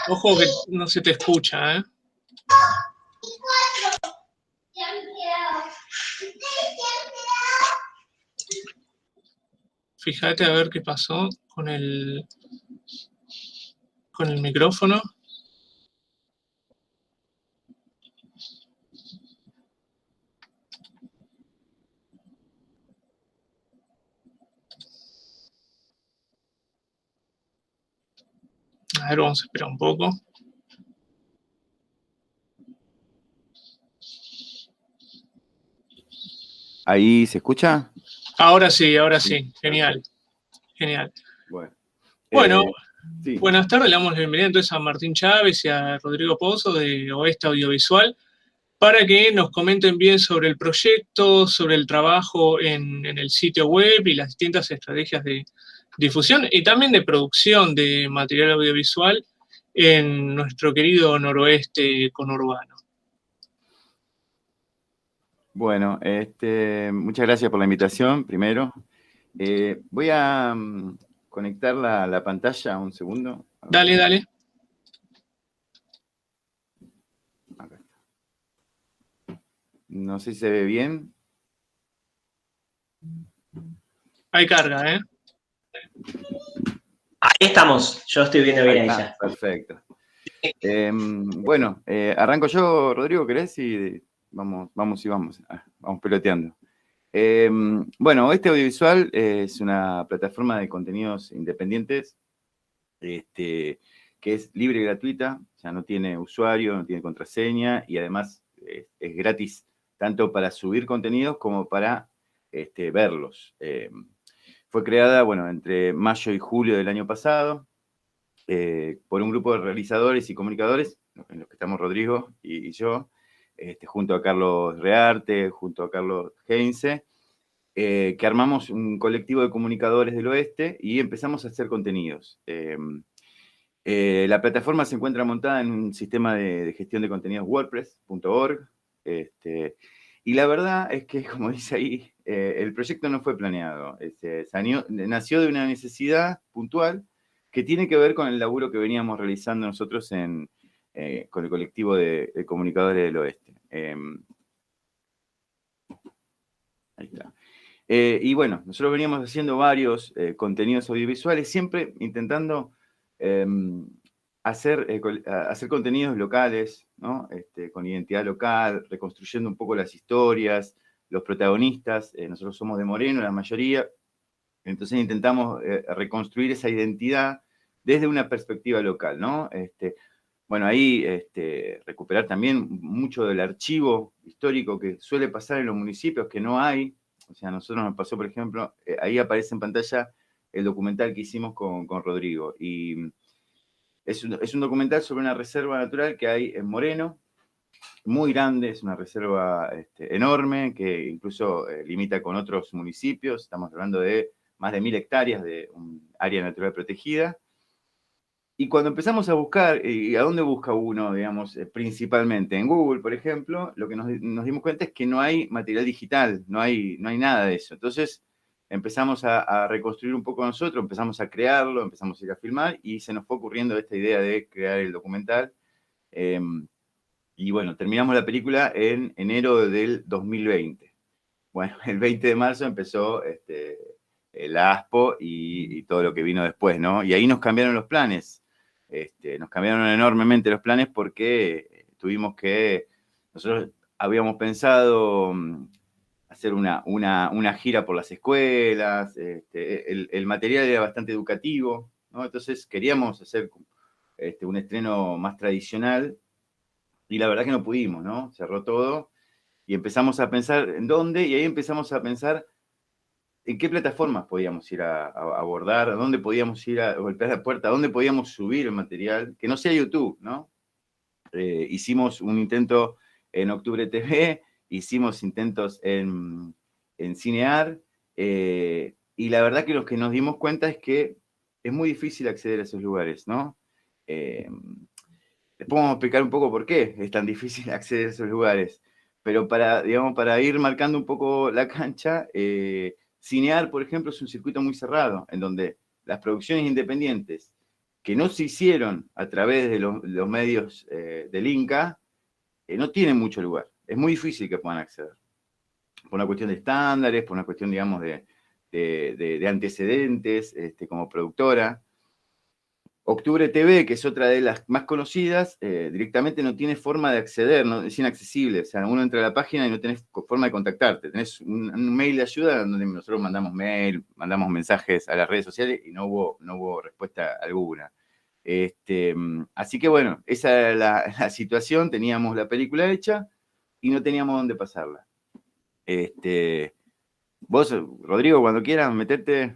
Ojo que no se te escucha, ¿eh? Fíjate a ver qué pasó con el micrófono. A ver, vamos a esperar un poco. ¿Ahí se escucha? Ahora sí, genial, genial. Bueno, sí. Buenas tardes, le damos la bienvenida entonces a Martín Chávez y a Rodrigo Pozo de Oeste Audiovisual para que nos comenten bien sobre el proyecto, sobre el trabajo en el sitio web y las distintas estrategias de difusión y también de producción de material audiovisual en nuestro querido noroeste conurbano. Bueno, muchas gracias por la invitación, primero. Voy a conectar la pantalla un segundo. Dale, dale. Acá está. No sé si se ve bien. Hay carga, ¿eh? Ahí estamos, yo estoy viendo bien ahí ya. Perfecto. Bueno, arranco yo, Rodrigo, ¿querés? Y vamos peloteando. Bueno, Oeste Audiovisual es una plataforma de contenidos independientes que es libre y gratuita, o sea, no tiene usuario, no tiene contraseña y además es gratis tanto para subir contenidos como para verlos. Fue creada, bueno, entre mayo y julio del año pasado por un grupo de realizadores y comunicadores, en los que estamos Rodrigo y yo, junto a Carlos Rearte, junto a Carlos Heinze, que armamos un colectivo de comunicadores del oeste y empezamos a hacer contenidos. La plataforma se encuentra montada en un sistema de gestión de contenidos WordPress.org. Y la verdad es que, como dice ahí, el proyecto no fue planeado. Nació de una necesidad puntual que tiene que ver con el laburo que veníamos realizando nosotros con el colectivo de comunicadores del oeste. Ahí está. Y bueno, nosotros veníamos haciendo varios contenidos audiovisuales, siempre intentando hacer contenidos locales, ¿no? Con identidad local, reconstruyendo un poco las historias, los protagonistas. Nosotros somos de Moreno, la mayoría, entonces intentamos reconstruir esa identidad desde una perspectiva local, ¿no? Bueno, ahí recuperar también mucho del archivo histórico que suele pasar en los municipios, que no hay. O sea, a nosotros nos pasó, por ejemplo, ahí aparece en pantalla el documental que hicimos con Rodrigo. Y es un documental sobre una reserva natural que hay en Moreno, muy grande, es una reserva enorme, que incluso limita con otros municipios. Estamos hablando de más de 1000 hectáreas de un área natural protegida. Y cuando empezamos a buscar, ¿y a dónde busca uno, digamos, principalmente? En Google, por ejemplo, lo que nos dimos cuenta es que no hay material digital, no hay nada de eso. Entonces empezamos a reconstruir un poco nosotros, empezamos a crearlo, empezamos a ir a filmar y se nos fue ocurriendo esta idea de crear el documental. Y bueno, terminamos la película en enero del 2020. Bueno, el 20 de marzo empezó la ASPO y todo lo que vino después, ¿no? Y ahí nos cambiaron los planes. Nos cambiaron enormemente los planes porque nosotros habíamos pensado hacer una gira por las escuelas, el material era bastante educativo, ¿no? Entonces queríamos hacer un estreno más tradicional y la verdad que no pudimos, ¿no? Cerró todo y empezamos a pensar en dónde y ahí empezamos a pensar en qué plataformas podíamos ir a abordar, a dónde podíamos ir a golpear la puerta, a dónde podíamos subir el material, que no sea YouTube, ¿no? Hicimos un intento en Octubre TV, hicimos intentos en Cinear, y la verdad que lo que nos dimos cuenta es que es muy difícil acceder a esos lugares, ¿no? Después vamos a explicar un poco por qué es tan difícil acceder a esos lugares, pero para ir marcando un poco la cancha, Cinear, por ejemplo, es un circuito muy cerrado, en donde las producciones independientes que no se hicieron a través de los medios del Inca, no tienen mucho lugar. Es muy difícil que puedan acceder. Por una cuestión de estándares, por una cuestión, digamos, de antecedentes como productora. Octubre TV, que es otra de las más conocidas, directamente no tiene forma de acceder, ¿no? Es inaccesible. O sea, uno entra a la página y no tenés forma de contactarte. Tenés un mail de ayuda donde nosotros mandamos mail, mandamos mensajes a las redes sociales y no hubo respuesta alguna. Así que bueno, esa era la situación. Teníamos la película hecha y no teníamos dónde pasarla. Vos, Rodrigo, cuando quieras, metete.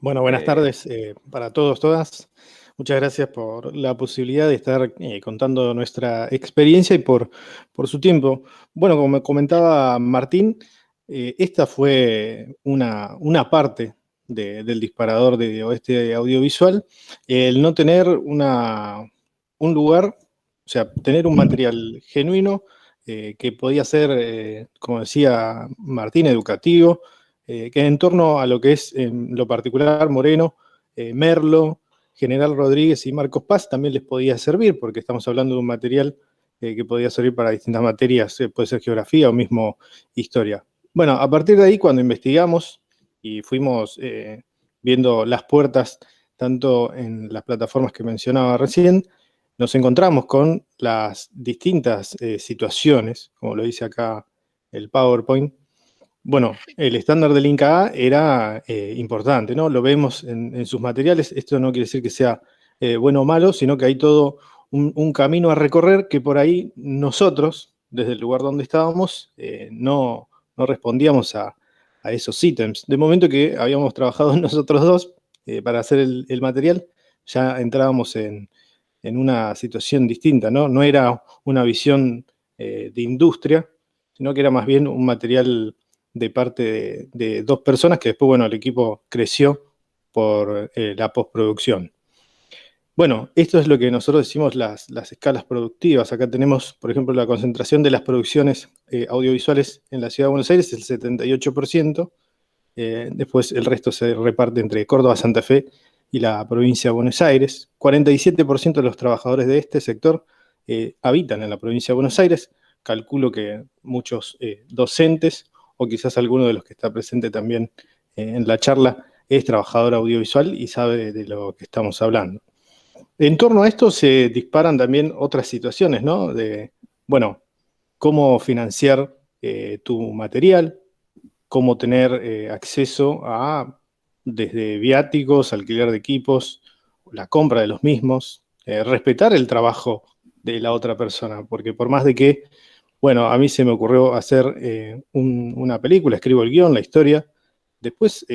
Bueno, buenas tardes para todos, todas. Muchas gracias por la posibilidad de estar contando nuestra experiencia y por su tiempo. Bueno, como me comentaba Martín, esta fue una parte del disparador de Oeste Audiovisual. El no tener un lugar, o sea, tener un material genuino que podía ser, como decía Martín, educativo, que en torno a lo que es en lo particular Moreno, Merlo, General Rodríguez y Marcos Paz también les podía servir, porque estamos hablando de un material que podía servir para distintas materias, puede ser geografía o mismo historia. Bueno, a partir de ahí, cuando investigamos y fuimos viendo las puertas, tanto en las plataformas que mencionaba recién, nos encontramos con las distintas situaciones, como lo dice acá el PowerPoint. Bueno, el estándar del Inca A era importante, ¿no? Lo vemos en sus materiales. Esto no quiere decir que sea bueno o malo, sino que hay todo un camino a recorrer que por ahí nosotros, desde el lugar donde estábamos, no respondíamos a esos ítems. De momento que habíamos trabajado nosotros dos para hacer el material, ya entrábamos en una situación distinta, ¿no? No era una visión de industria, sino que era más bien un material de parte de dos personas que después, bueno, el equipo creció por la postproducción. Bueno, esto es lo que nosotros decimos las escalas productivas. Acá tenemos, por ejemplo, la concentración de las producciones audiovisuales en la Ciudad de Buenos Aires, el 78%. Después el resto se reparte entre Córdoba, Santa Fe y la provincia de Buenos Aires. 47% de los trabajadores de este sector habitan en la provincia de Buenos Aires. Calculo que muchos docentes o quizás alguno de los que está presente también en la charla es trabajador audiovisual y sabe de lo que estamos hablando. En torno a esto se disparan también otras situaciones, ¿no? De, bueno, cómo financiar tu material, cómo tener acceso a, desde viáticos, alquiler de equipos, la compra de los mismos, respetar el trabajo de la otra persona, porque por más de que, bueno, a mí se me ocurrió hacer una película, escribo el guión, la historia, después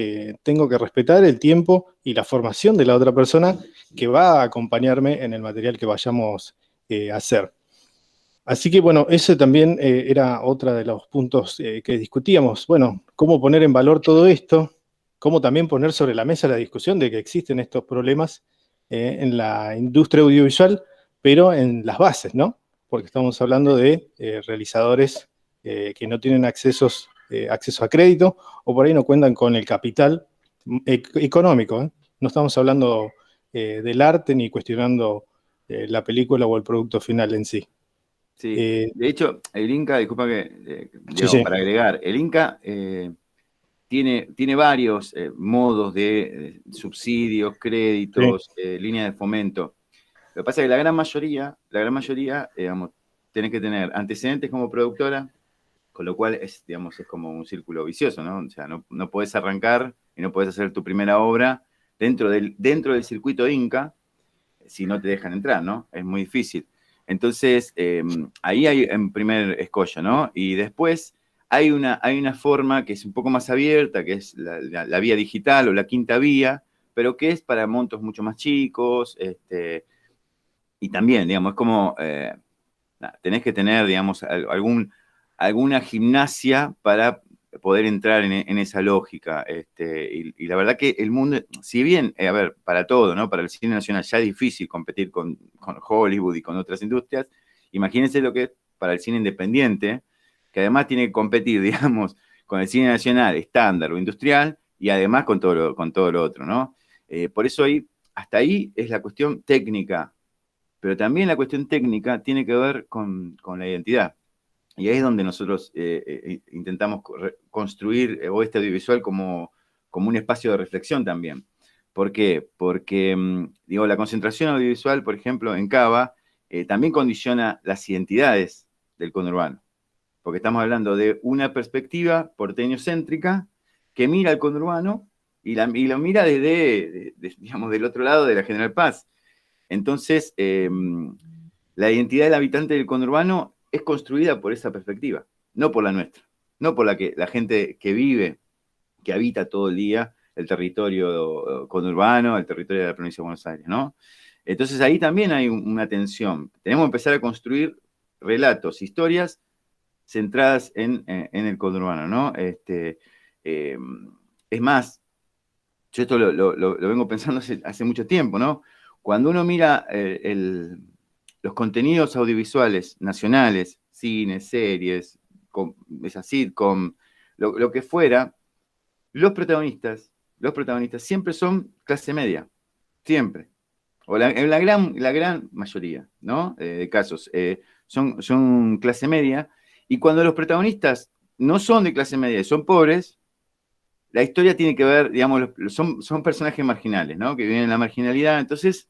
tengo que respetar el tiempo y la formación de la otra persona que va a acompañarme en el material que vayamos a hacer. Así que, bueno, ese también era otro de los puntos que discutíamos. Bueno, cómo poner en valor todo esto, cómo también poner sobre la mesa la discusión de que existen estos problemas en la industria audiovisual, pero en las bases, ¿no? Porque estamos hablando de realizadores que no tienen acceso a crédito o por ahí no cuentan con el capital económico, ¿eh? No estamos hablando del arte ni cuestionando la película o el producto final en sí. Sí, de hecho, el Inca, disculpa que, digamos, sí. para agregar, el Inca tiene varios modos de subsidios, créditos, líneas de fomento. Lo que pasa es que la gran mayoría, digamos, tenés que tener antecedentes como productora, con lo cual es, digamos, es como un círculo vicioso, ¿no? O sea, no podés arrancar y no podés hacer tu primera obra dentro del circuito Inca si no te dejan entrar, ¿no? Es muy difícil. Entonces, ahí hay un primer escollo, ¿no? Y después hay una forma que es un poco más abierta, que es la vía digital o la quinta vía, pero que es para montos mucho más chicos, y también, digamos, es como, tenés que tener, digamos, alguna gimnasia para poder entrar en esa lógica. Y la verdad que el mundo, si bien, a ver, para todo, ¿no? Para el cine nacional ya es difícil competir con Hollywood y con otras industrias, imagínense lo que es para el cine independiente, que además tiene que competir, digamos, con el cine nacional estándar o industrial y además con todo lo otro, ¿no? Por eso ahí hasta ahí es la cuestión técnica, pero también la cuestión técnica tiene que ver con la identidad. Y ahí es donde nosotros intentamos construir Oeste Audiovisual como un espacio de reflexión también. ¿Por qué? Porque, digo, la concentración audiovisual, por ejemplo, en Cava, también condiciona las identidades del conurbano. Porque estamos hablando de una perspectiva porteño-céntrica que mira al conurbano y lo mira desde, digamos, del otro lado de la General Paz. Entonces, la identidad del habitante del conurbano es construida por esa perspectiva, no por la nuestra, no por la gente que vive, que habita todo el día el territorio conurbano, el territorio de la provincia de Buenos Aires, ¿no? Entonces ahí también hay una tensión. Tenemos que empezar a construir relatos, historias centradas en el conurbano, ¿no? Es más, yo esto lo vengo pensando hace mucho tiempo, ¿no? Cuando uno mira los contenidos audiovisuales nacionales, cines, series, esa sitcom, lo que fuera, los protagonistas siempre son clase media, siempre. O en la gran mayoría, ¿no? De casos, son clase media. Y cuando los protagonistas no son de clase media y son pobres, la historia tiene que ver, digamos, son personajes marginales, ¿no? Que viven en la marginalidad. Entonces,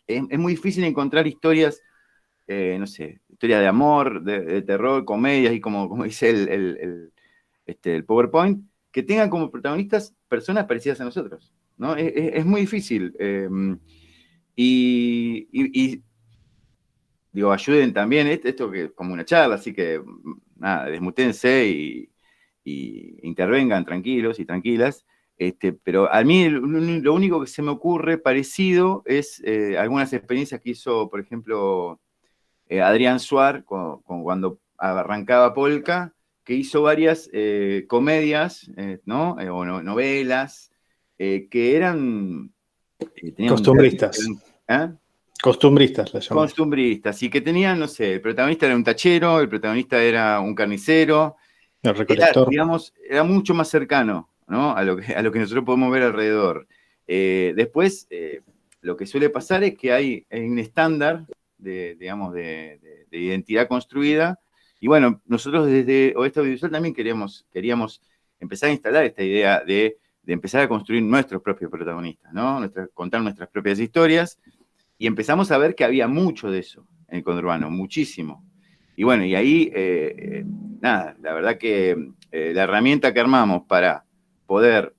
es muy difícil encontrar historias, no sé, historias de amor, de terror, comedias, y como dice el PowerPoint, que tengan como protagonistas personas parecidas a nosotros, ¿no? Es muy difícil. Y digo, ayuden también, esto que es como una charla, así que nada, desmuténse y intervengan tranquilos y tranquilas. Pero a mí lo único que se me ocurre parecido es algunas experiencias que hizo, por ejemplo, Adrián Suar cuando arrancaba Polka, que hizo varias comedias, ¿no? O novelas, que eran... costumbristas. Costumbristas, la llaman. Costumbristas, y que tenían, no sé, el protagonista era un tachero, el protagonista era un carnicero. El recolector. Era mucho más cercano, ¿no? a lo que nosotros podemos ver alrededor. Después, lo que suele pasar es que hay un estándar de identidad construida, y bueno, nosotros desde Oeste Audiovisual también queríamos empezar a instalar esta idea de empezar a construir nuestros propios protagonistas, ¿no? Contar nuestras propias historias, y empezamos a ver que había mucho de eso en el conurbano, muchísimo. Y bueno, y ahí, nada, la verdad que la herramienta que armamos para poder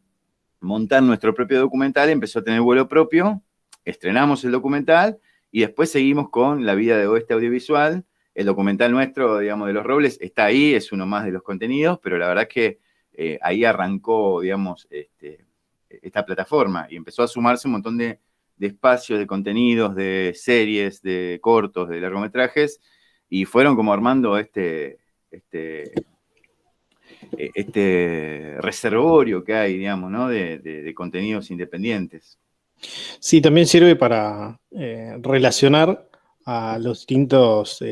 montar nuestro propio documental empezó a tener vuelo propio, estrenamos el documental y después seguimos con La vida de Oeste Audiovisual. El documental nuestro, digamos, de Los Robles, está ahí, es uno más de los contenidos, pero la verdad es que ahí arrancó, digamos, esta plataforma y empezó a sumarse un montón de espacios, de contenidos, de series, de cortos, de largometrajes, y fueron como armando este reservorio que hay, digamos, ¿no? de contenidos independientes. Sí, también sirve para relacionar a los distintos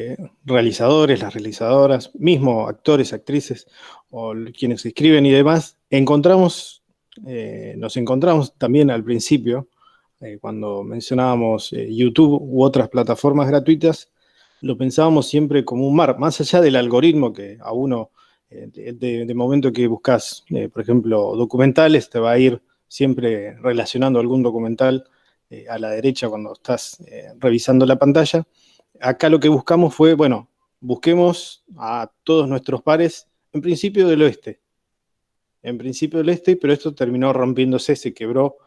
realizadores, las realizadoras, mismo actores, actrices, o quienes escriben y demás. Nos encontramos también al principio, cuando mencionábamos YouTube u otras plataformas gratuitas, lo pensábamos siempre como un mar, más allá del algoritmo que a uno, de momento que buscas, por ejemplo, documentales, te va a ir siempre relacionando algún documental a la derecha cuando estás revisando la pantalla. Acá lo que buscamos fue, bueno, busquemos a todos nuestros pares, en principio del oeste. Pero esto terminó rompiéndose, se quebró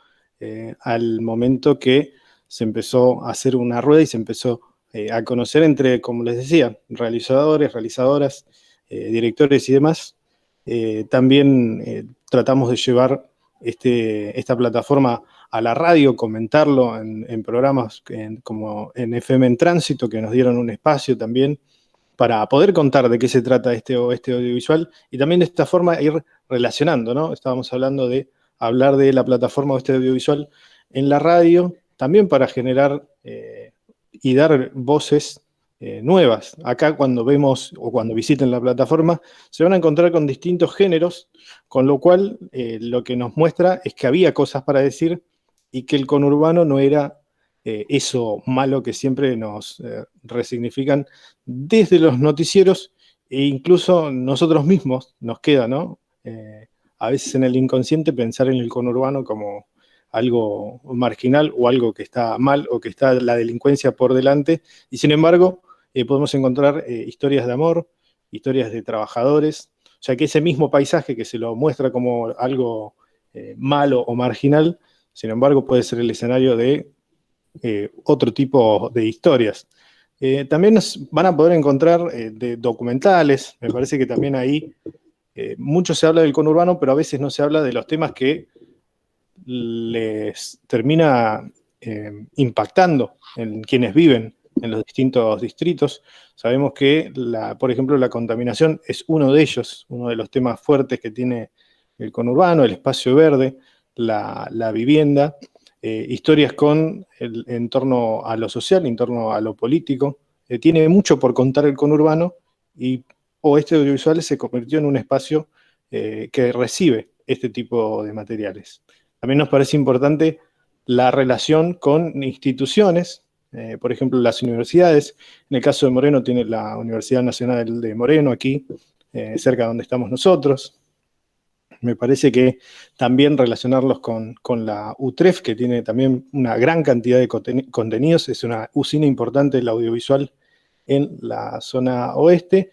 al momento que se empezó a hacer una rueda y se empezó a conocer entre, como les decía, realizadores, realizadoras, directores y demás. También tratamos de llevar esta plataforma a la radio, comentarlo en programas como en FM en Tránsito, que nos dieron un espacio también para poder contar de qué se trata este audiovisual, y también de esta forma ir relacionando, ¿no? Estábamos hablando de hablar de la plataforma de audiovisual en la radio, también para generar y dar voces nuevas. Acá cuando vemos o cuando visiten la plataforma se van a encontrar con distintos géneros, con lo cual lo que nos muestra es que había cosas para decir y que el conurbano no era eso malo que siempre nos resignifican desde los noticieros e incluso nosotros mismos nos queda, ¿no? A veces en el inconsciente pensar en el conurbano como algo marginal o algo que está mal o que está la delincuencia por delante, y sin embargo podemos encontrar historias de amor, historias de trabajadores, o sea que ese mismo paisaje que se lo muestra como algo malo o marginal, sin embargo puede ser el escenario de otro tipo de historias. También nos van a poder encontrar de documentales, me parece que también ahí mucho se habla del conurbano, pero a veces no se habla de los temas que les termina impactando en quienes viven en los distintos distritos. Sabemos que, por ejemplo, la contaminación es uno de ellos, uno de los temas fuertes que tiene el conurbano, el espacio verde, la vivienda, historias en torno a lo social, en torno a lo político. Tiene mucho por contar el conurbano y Oeste Audiovisual se convirtió en un espacio que recibe este tipo de materiales. También nos parece importante la relación con instituciones, por ejemplo, las universidades. En el caso de Moreno tiene la Universidad Nacional de Moreno, aquí, cerca de donde estamos nosotros. Me parece que también relacionarlos con la UTREF, que tiene también una gran cantidad de contenidos, es una usina importante del audiovisual en la zona oeste,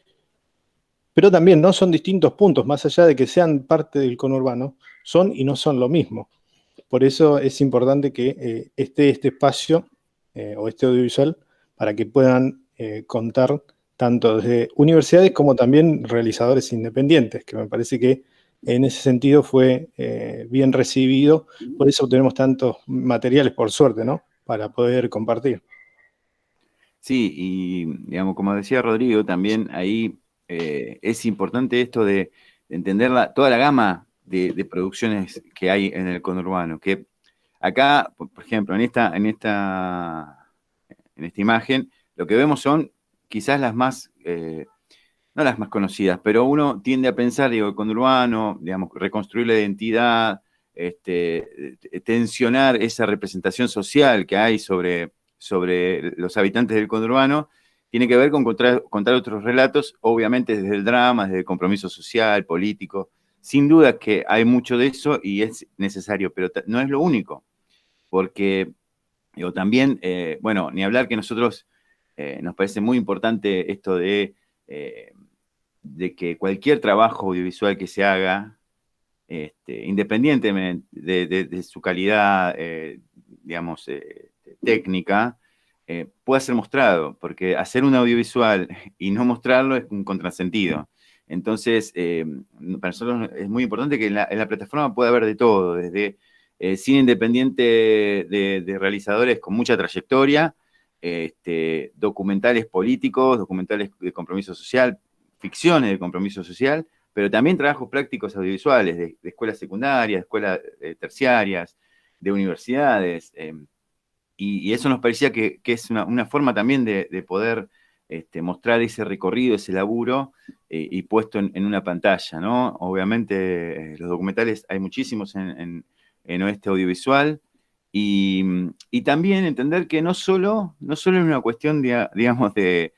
pero también no son distintos puntos, más allá de que sean parte del conurbano, son y no son lo mismo. Por eso es importante que esté este espacio o este audiovisual para que puedan contar tanto desde universidades como también realizadores independientes, que me parece que en ese sentido fue bien recibido. Por eso tenemos tantos materiales, por suerte, ¿no? Para poder compartir. Sí, y digamos, como decía Rodrigo, también ahí es importante esto de entender toda la gama de producciones que hay en el conurbano. Que acá, por ejemplo, en esta imagen, lo que vemos son quizás las más, no las más conocidas, pero uno tiende a pensar, digo, el conurbano, digamos, reconstruir la identidad, tensionar esa representación social que hay sobre los habitantes del conurbano, tiene que ver con contar otros relatos, obviamente desde el drama, desde el compromiso social, político. Sin duda que hay mucho de eso y es necesario, pero no es lo único, porque digo, también, bueno, ni hablar que nosotros nos parece muy importante esto de que cualquier trabajo audiovisual que se haga, independientemente de su calidad, digamos, técnica, pueda ser mostrado, porque hacer un audiovisual y no mostrarlo es un contrasentido. Entonces, para nosotros es muy importante que en la plataforma pueda haber de todo, desde cine independiente de realizadores con mucha trayectoria, documentales políticos, documentales de compromiso social, ficciones de compromiso social, pero también trabajos prácticos audiovisuales de escuelas secundarias, de escuelas terciarias, de universidades, y eso nos parecía que es una forma también de poder mostrar ese recorrido, ese laburo, y puesto en una pantalla, ¿no? Obviamente los documentales hay muchísimos en Oeste Audiovisual, y también entender que no solo es una cuestión, digamos, de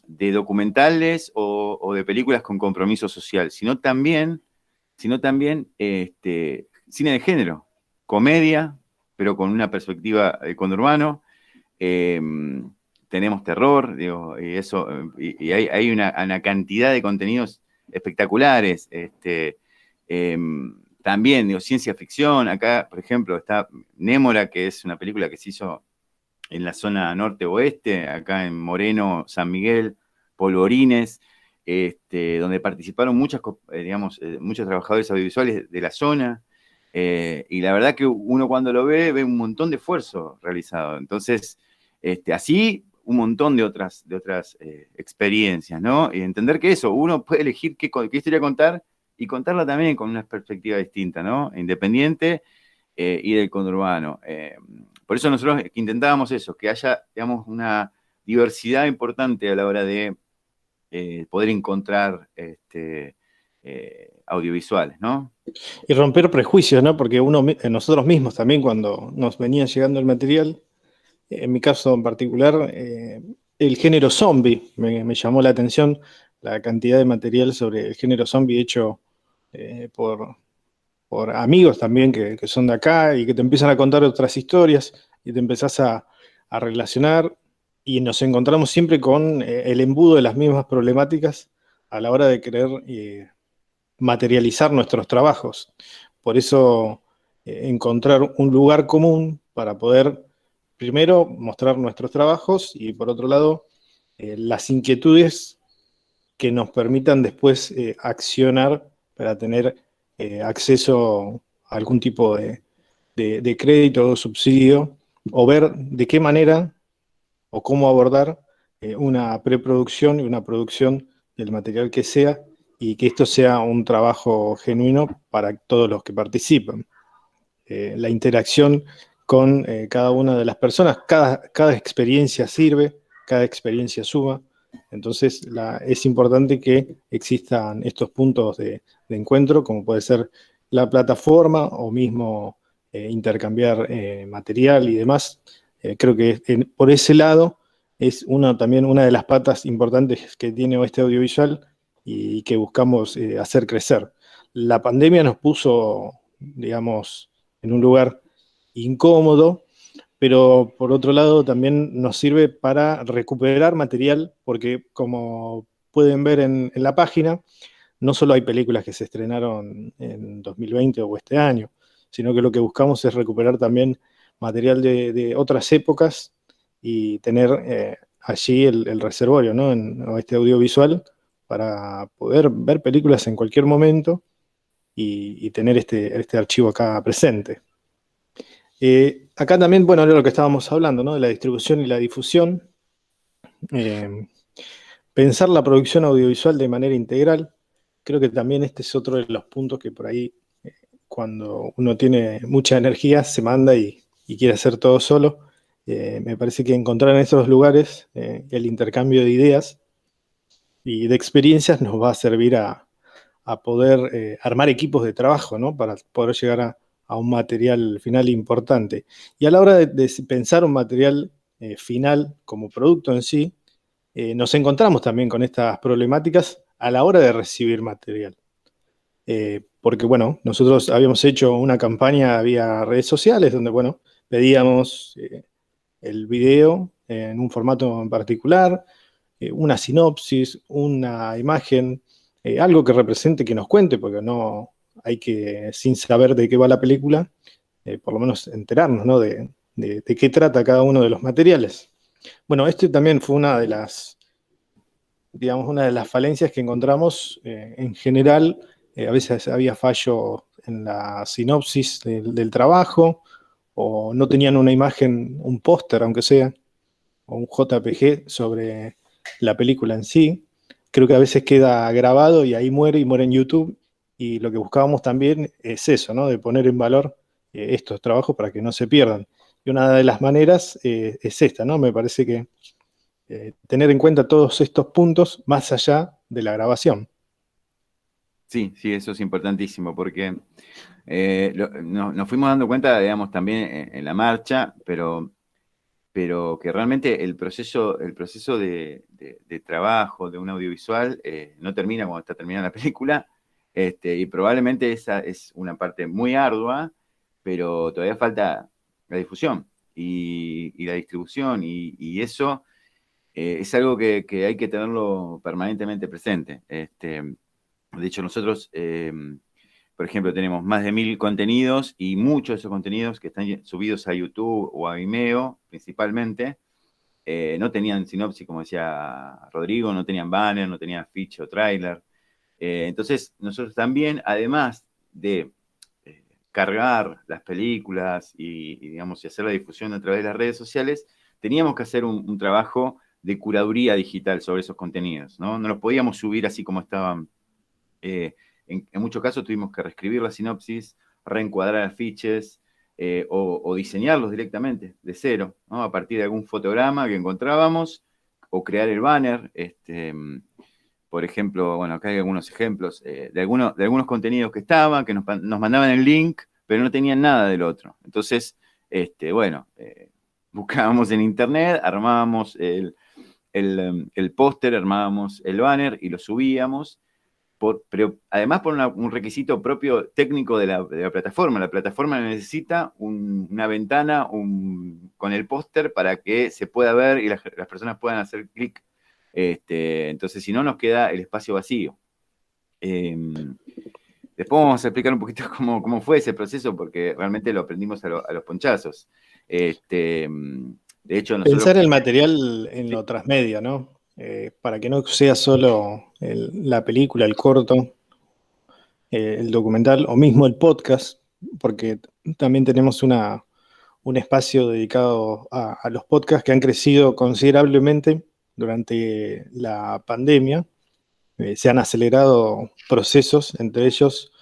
documentales o de películas con compromiso social, sino también cine de género, comedia, pero con una perspectiva conurbano. Tenemos terror, digo, y eso, y hay una cantidad de contenidos espectaculares. También, digo, ciencia ficción. Acá, por ejemplo, está Némora, que es una película que se hizo en la zona norte-oeste, acá en Moreno, San Miguel, Polvorines, donde participaron muchos trabajadores audiovisuales de la zona, y la verdad que uno cuando lo ve un montón de esfuerzo realizado. Entonces, así un montón de otras experiencias, ¿no? Y entender que eso, uno puede elegir qué historia contar y contarla también con una perspectiva distinta, ¿no? Independiente y del conurbano. Por eso nosotros intentábamos eso, que haya, digamos, una diversidad importante a la hora de poder encontrar audiovisuales, ¿no? Y romper prejuicios, ¿no? Porque nosotros mismos también, cuando nos venía llegando el material, en mi caso en particular, el género zombie me llamó la atención, la cantidad de material sobre el género zombie hecho por amigos también que son de acá y que te empiezan a contar otras historias y te empezás a relacionar y nos encontramos siempre con el embudo de las mismas problemáticas a la hora de querer materializar nuestros trabajos. Por eso encontrar un lugar común para poder primero mostrar nuestros trabajos y por otro lado las inquietudes que nos permitan después accionar para tener acceso a algún tipo de crédito o subsidio, o ver de qué manera o cómo abordar una preproducción y una producción del material que sea, y que esto sea un trabajo genuino para todos los que participan. La interacción con cada una de las personas, cada experiencia sirve, cada experiencia suma. Entonces es importante que existan estos puntos de encuentro, como puede ser la plataforma o mismo intercambiar material y demás. Creo que por ese lado es también una de las patas importantes que tiene este audiovisual y que buscamos hacer crecer. La pandemia nos puso, digamos, en un lugar incómodo, pero por otro lado también nos sirve para recuperar material, porque como pueden ver en la página, no solo hay películas que se estrenaron en 2020 o este año, sino que lo que buscamos es recuperar también material de otras épocas y tener allí el reservorio, ¿no? O este audiovisual para poder ver películas en cualquier momento y tener este archivo acá presente. Acá también, bueno, era lo que estábamos hablando, ¿no? De la distribución y la difusión. Pensar la producción audiovisual de manera integral. Creo que también este es otro de los puntos que por ahí, cuando uno tiene mucha energía, se manda y quiere hacer todo solo. Me parece que encontrar en esos lugares el intercambio de ideas y de experiencias nos va a servir a poder armar equipos de trabajo, ¿no? Para poder llegar a un material final importante. Y a la hora de pensar un material final como producto en sí, nos encontramos también con estas problemáticas a la hora de recibir material. Porque, bueno, nosotros habíamos hecho una campaña vía redes sociales donde, bueno, pedíamos el video en un formato en particular, una sinopsis, una imagen, algo que represente, que nos cuente, porque no hay que, sin saber de qué va la película, por lo menos enterarnos, ¿no? de qué trata cada uno de los materiales. Bueno, esto también fue una de las, digamos, una de las falencias que encontramos en general. A veces había fallo en la sinopsis del trabajo, o no tenían una imagen, un póster, aunque sea, o un JPG sobre la película en sí. Creo que a veces queda grabado y ahí muere y muere en YouTube. Y lo que buscábamos también es eso, ¿no? De poner en valor estos trabajos para que no se pierdan. Y una de las maneras es esta, ¿no? Me parece que tener en cuenta todos estos puntos más allá de la grabación. Sí, sí, eso es importantísimo, porque nos fuimos dando cuenta, digamos, también en la marcha, pero que realmente el proceso de trabajo de un audiovisual no termina cuando está terminada la película, y probablemente esa es una parte muy ardua, pero todavía falta la difusión y la distribución, y eso es algo que hay que tenerlo permanentemente presente. De hecho, nosotros, por ejemplo, tenemos más de 1000 contenidos, y muchos de esos contenidos que están subidos a YouTube o a Vimeo, principalmente, no tenían sinopsis, como decía Rodrigo, no tenían banner, no tenían afiche o tráiler. Entonces, nosotros también, además de cargar las películas digamos, y hacer la difusión a través de las redes sociales, teníamos que hacer un trabajo de curaduría digital sobre esos contenidos, ¿no? No los podíamos subir así como estaban. En muchos casos tuvimos que reescribir la sinopsis, reencuadrar afiches, o diseñarlos directamente, de cero, ¿no? A partir de algún fotograma que encontrábamos, o crear el banner, por ejemplo, bueno, acá hay algunos ejemplos de algunos contenidos que estaban, que nos mandaban el link, pero no tenían nada del otro. Entonces, bueno, buscábamos en internet, armábamos el póster, armábamos el banner y lo subíamos, pero además por un requisito propio técnico de la plataforma. La plataforma necesita una ventana con el póster para que se pueda ver y las personas puedan hacer clic. Entonces, si no, nos queda el espacio vacío. Después vamos a explicar un poquito cómo fue ese proceso, porque realmente lo aprendimos a los ponchazos. De hecho, nosotros... Pensar el material en lo transmedia, ¿no? Para que no sea solo la película, el corto, el documental o mismo el podcast, porque también tenemos un espacio dedicado a los podcasts que han crecido considerablemente durante la pandemia. Se han acelerado procesos, entre ellos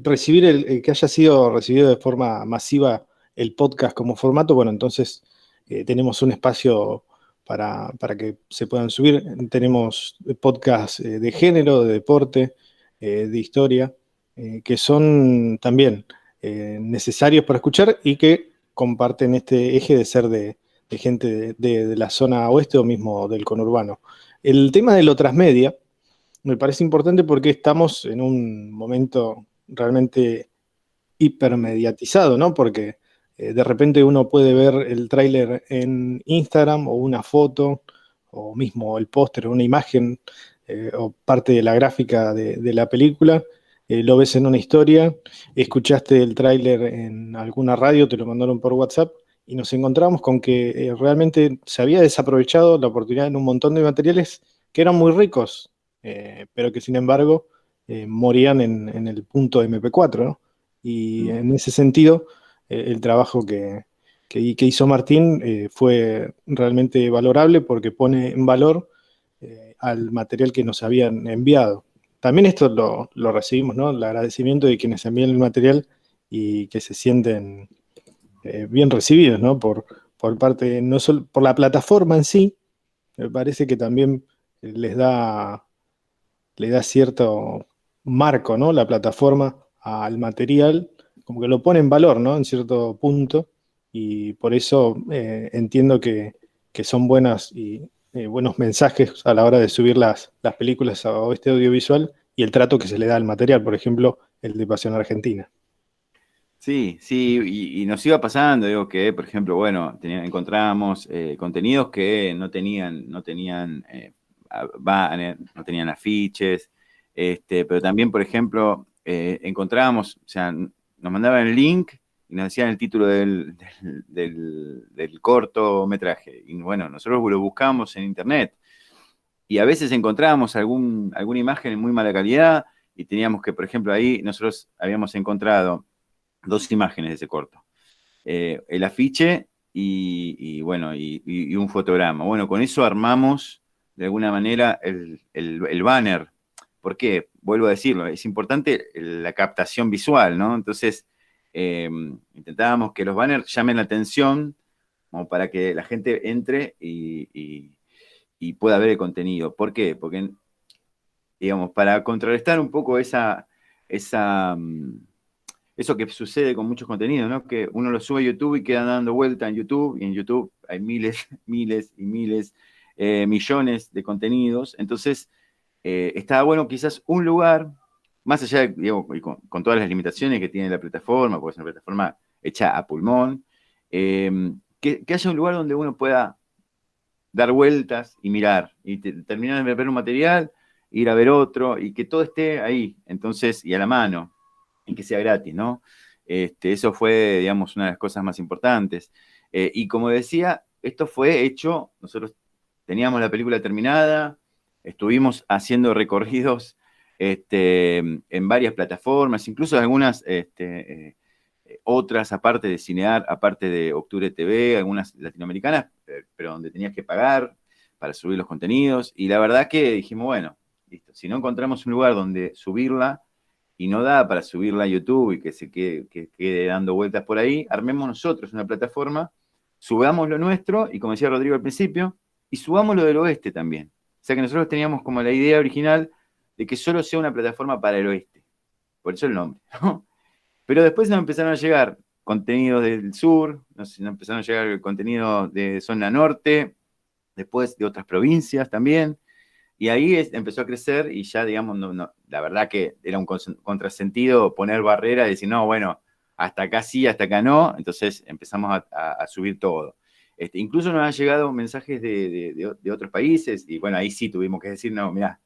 recibir el que haya sido recibido de forma masiva el podcast como formato. Bueno, entonces tenemos un espacio para que se puedan subir. Tenemos podcasts de género, de deporte, de historia, que son también necesarios para escuchar y que comparten este eje de ser de gente de la zona oeste o mismo del conurbano. El tema de lo transmedia me parece importante porque estamos en un momento realmente hipermediatizado, ¿no? Porque de repente uno puede ver el tráiler en Instagram o una foto o mismo el póster o una imagen o parte de la gráfica de la película, lo ves en una historia, escuchaste el tráiler en alguna radio, te lo mandaron por WhatsApp y nos encontramos con que realmente se había desaprovechado la oportunidad en un montón de materiales que eran muy ricos, pero que sin embargo morían en el punto MP4, ¿no? Y en ese sentido, el trabajo que hizo Martín fue realmente valorable porque pone en valor al material que nos habían enviado. También esto lo recibimos, ¿no? El agradecimiento de quienes envían el material y que se sienten bien recibidos, ¿no? Por parte, no solo por la plataforma en sí, me parece que también le da cierto marco, ¿no? La plataforma al material, como que lo pone en valor, ¿no? En cierto punto, y por eso entiendo que son buenas y buenos mensajes a la hora de subir las películas a este audiovisual y el trato que se le da al material, por ejemplo, el de Pasión Argentina. Sí, sí, y nos iba pasando, digo que, por ejemplo, bueno, encontrábamos contenidos que no tenían banner, no tenían afiches, pero también, por ejemplo, encontrábamos, o sea, nos mandaban el link y nos decían el título del cortometraje. Y bueno, nosotros lo buscábamos en internet y a veces encontrábamos alguna imagen en muy mala calidad y teníamos que, por ejemplo, ahí nosotros habíamos encontrado 2 imágenes de ese corto. El afiche y bueno, y un fotograma. Bueno, con eso armamos de alguna manera el banner. ¿Por qué? Vuelvo a decirlo, es importante la captación visual, ¿no? Entonces, intentábamos que los banners llamen la atención como para que la gente entre y pueda ver el contenido. ¿Por qué? Porque, digamos, para contrarrestar un poco eso que sucede con muchos contenidos, ¿no? Que uno lo sube a YouTube y queda dando vuelta en YouTube, y en YouTube hay miles, miles y miles, millones de contenidos. Entonces, estaba bueno quizás un lugar, más allá de, digo, y con todas las limitaciones que tiene la plataforma, porque es una plataforma hecha a pulmón, que haya un lugar donde uno pueda dar vueltas y mirar, y terminar de ver un material, ir a ver otro, y que todo esté ahí, entonces, y a la mano, y que sea gratis, ¿no? Eso fue, digamos, una de las cosas más importantes. Y como decía, esto fue hecho, nosotros teníamos la película terminada, estuvimos haciendo recorridos en varias plataformas, incluso algunas otras, aparte de Cinear, aparte de Octubre TV, algunas latinoamericanas, pero donde tenías que pagar para subir los contenidos. Y la verdad que dijimos, bueno, listo, si no encontramos un lugar donde subirla, y no da para subirla a YouTube y que quede dando vueltas por ahí, armemos nosotros una plataforma, subamos lo nuestro, y como decía Rodrigo al principio, y subamos lo del oeste también. O sea que nosotros teníamos como la idea original de que solo sea una plataforma para el oeste. Por eso el nombre, ¿no? Pero después nos empezaron a llegar contenidos del sur, nos empezaron a llegar contenidos de zona norte, después de otras provincias también. Y ahí empezó a crecer y ya, digamos, la verdad que era un contrasentido poner barrera y decir, no, bueno, hasta acá sí, hasta acá no. Entonces empezamos a subir todo. Incluso nos han llegado mensajes de otros países y bueno, ahí sí tuvimos que decir, no, mirá,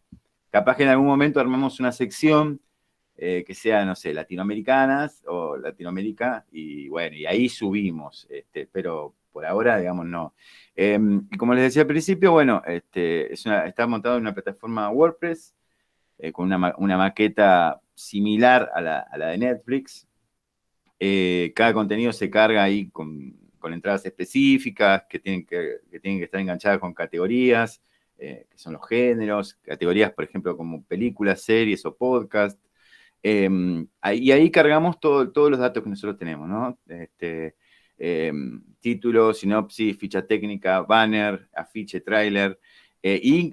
capaz que en algún momento armamos una sección que sea, no sé, latinoamericanas o Latinoamérica y bueno, y ahí subimos, pero por ahora, digamos, no. Y como les decía al principio, bueno, está montado en una plataforma WordPress con una maqueta similar a la de Netflix. Cada contenido se carga ahí con entradas específicas que tienen que estar enganchadas con categorías, que son los géneros, categorías, por ejemplo, como películas, series o podcast. Y ahí cargamos todos los datos que nosotros tenemos, ¿no? Título, sinopsis, ficha técnica, banner, afiche, tráiler. Y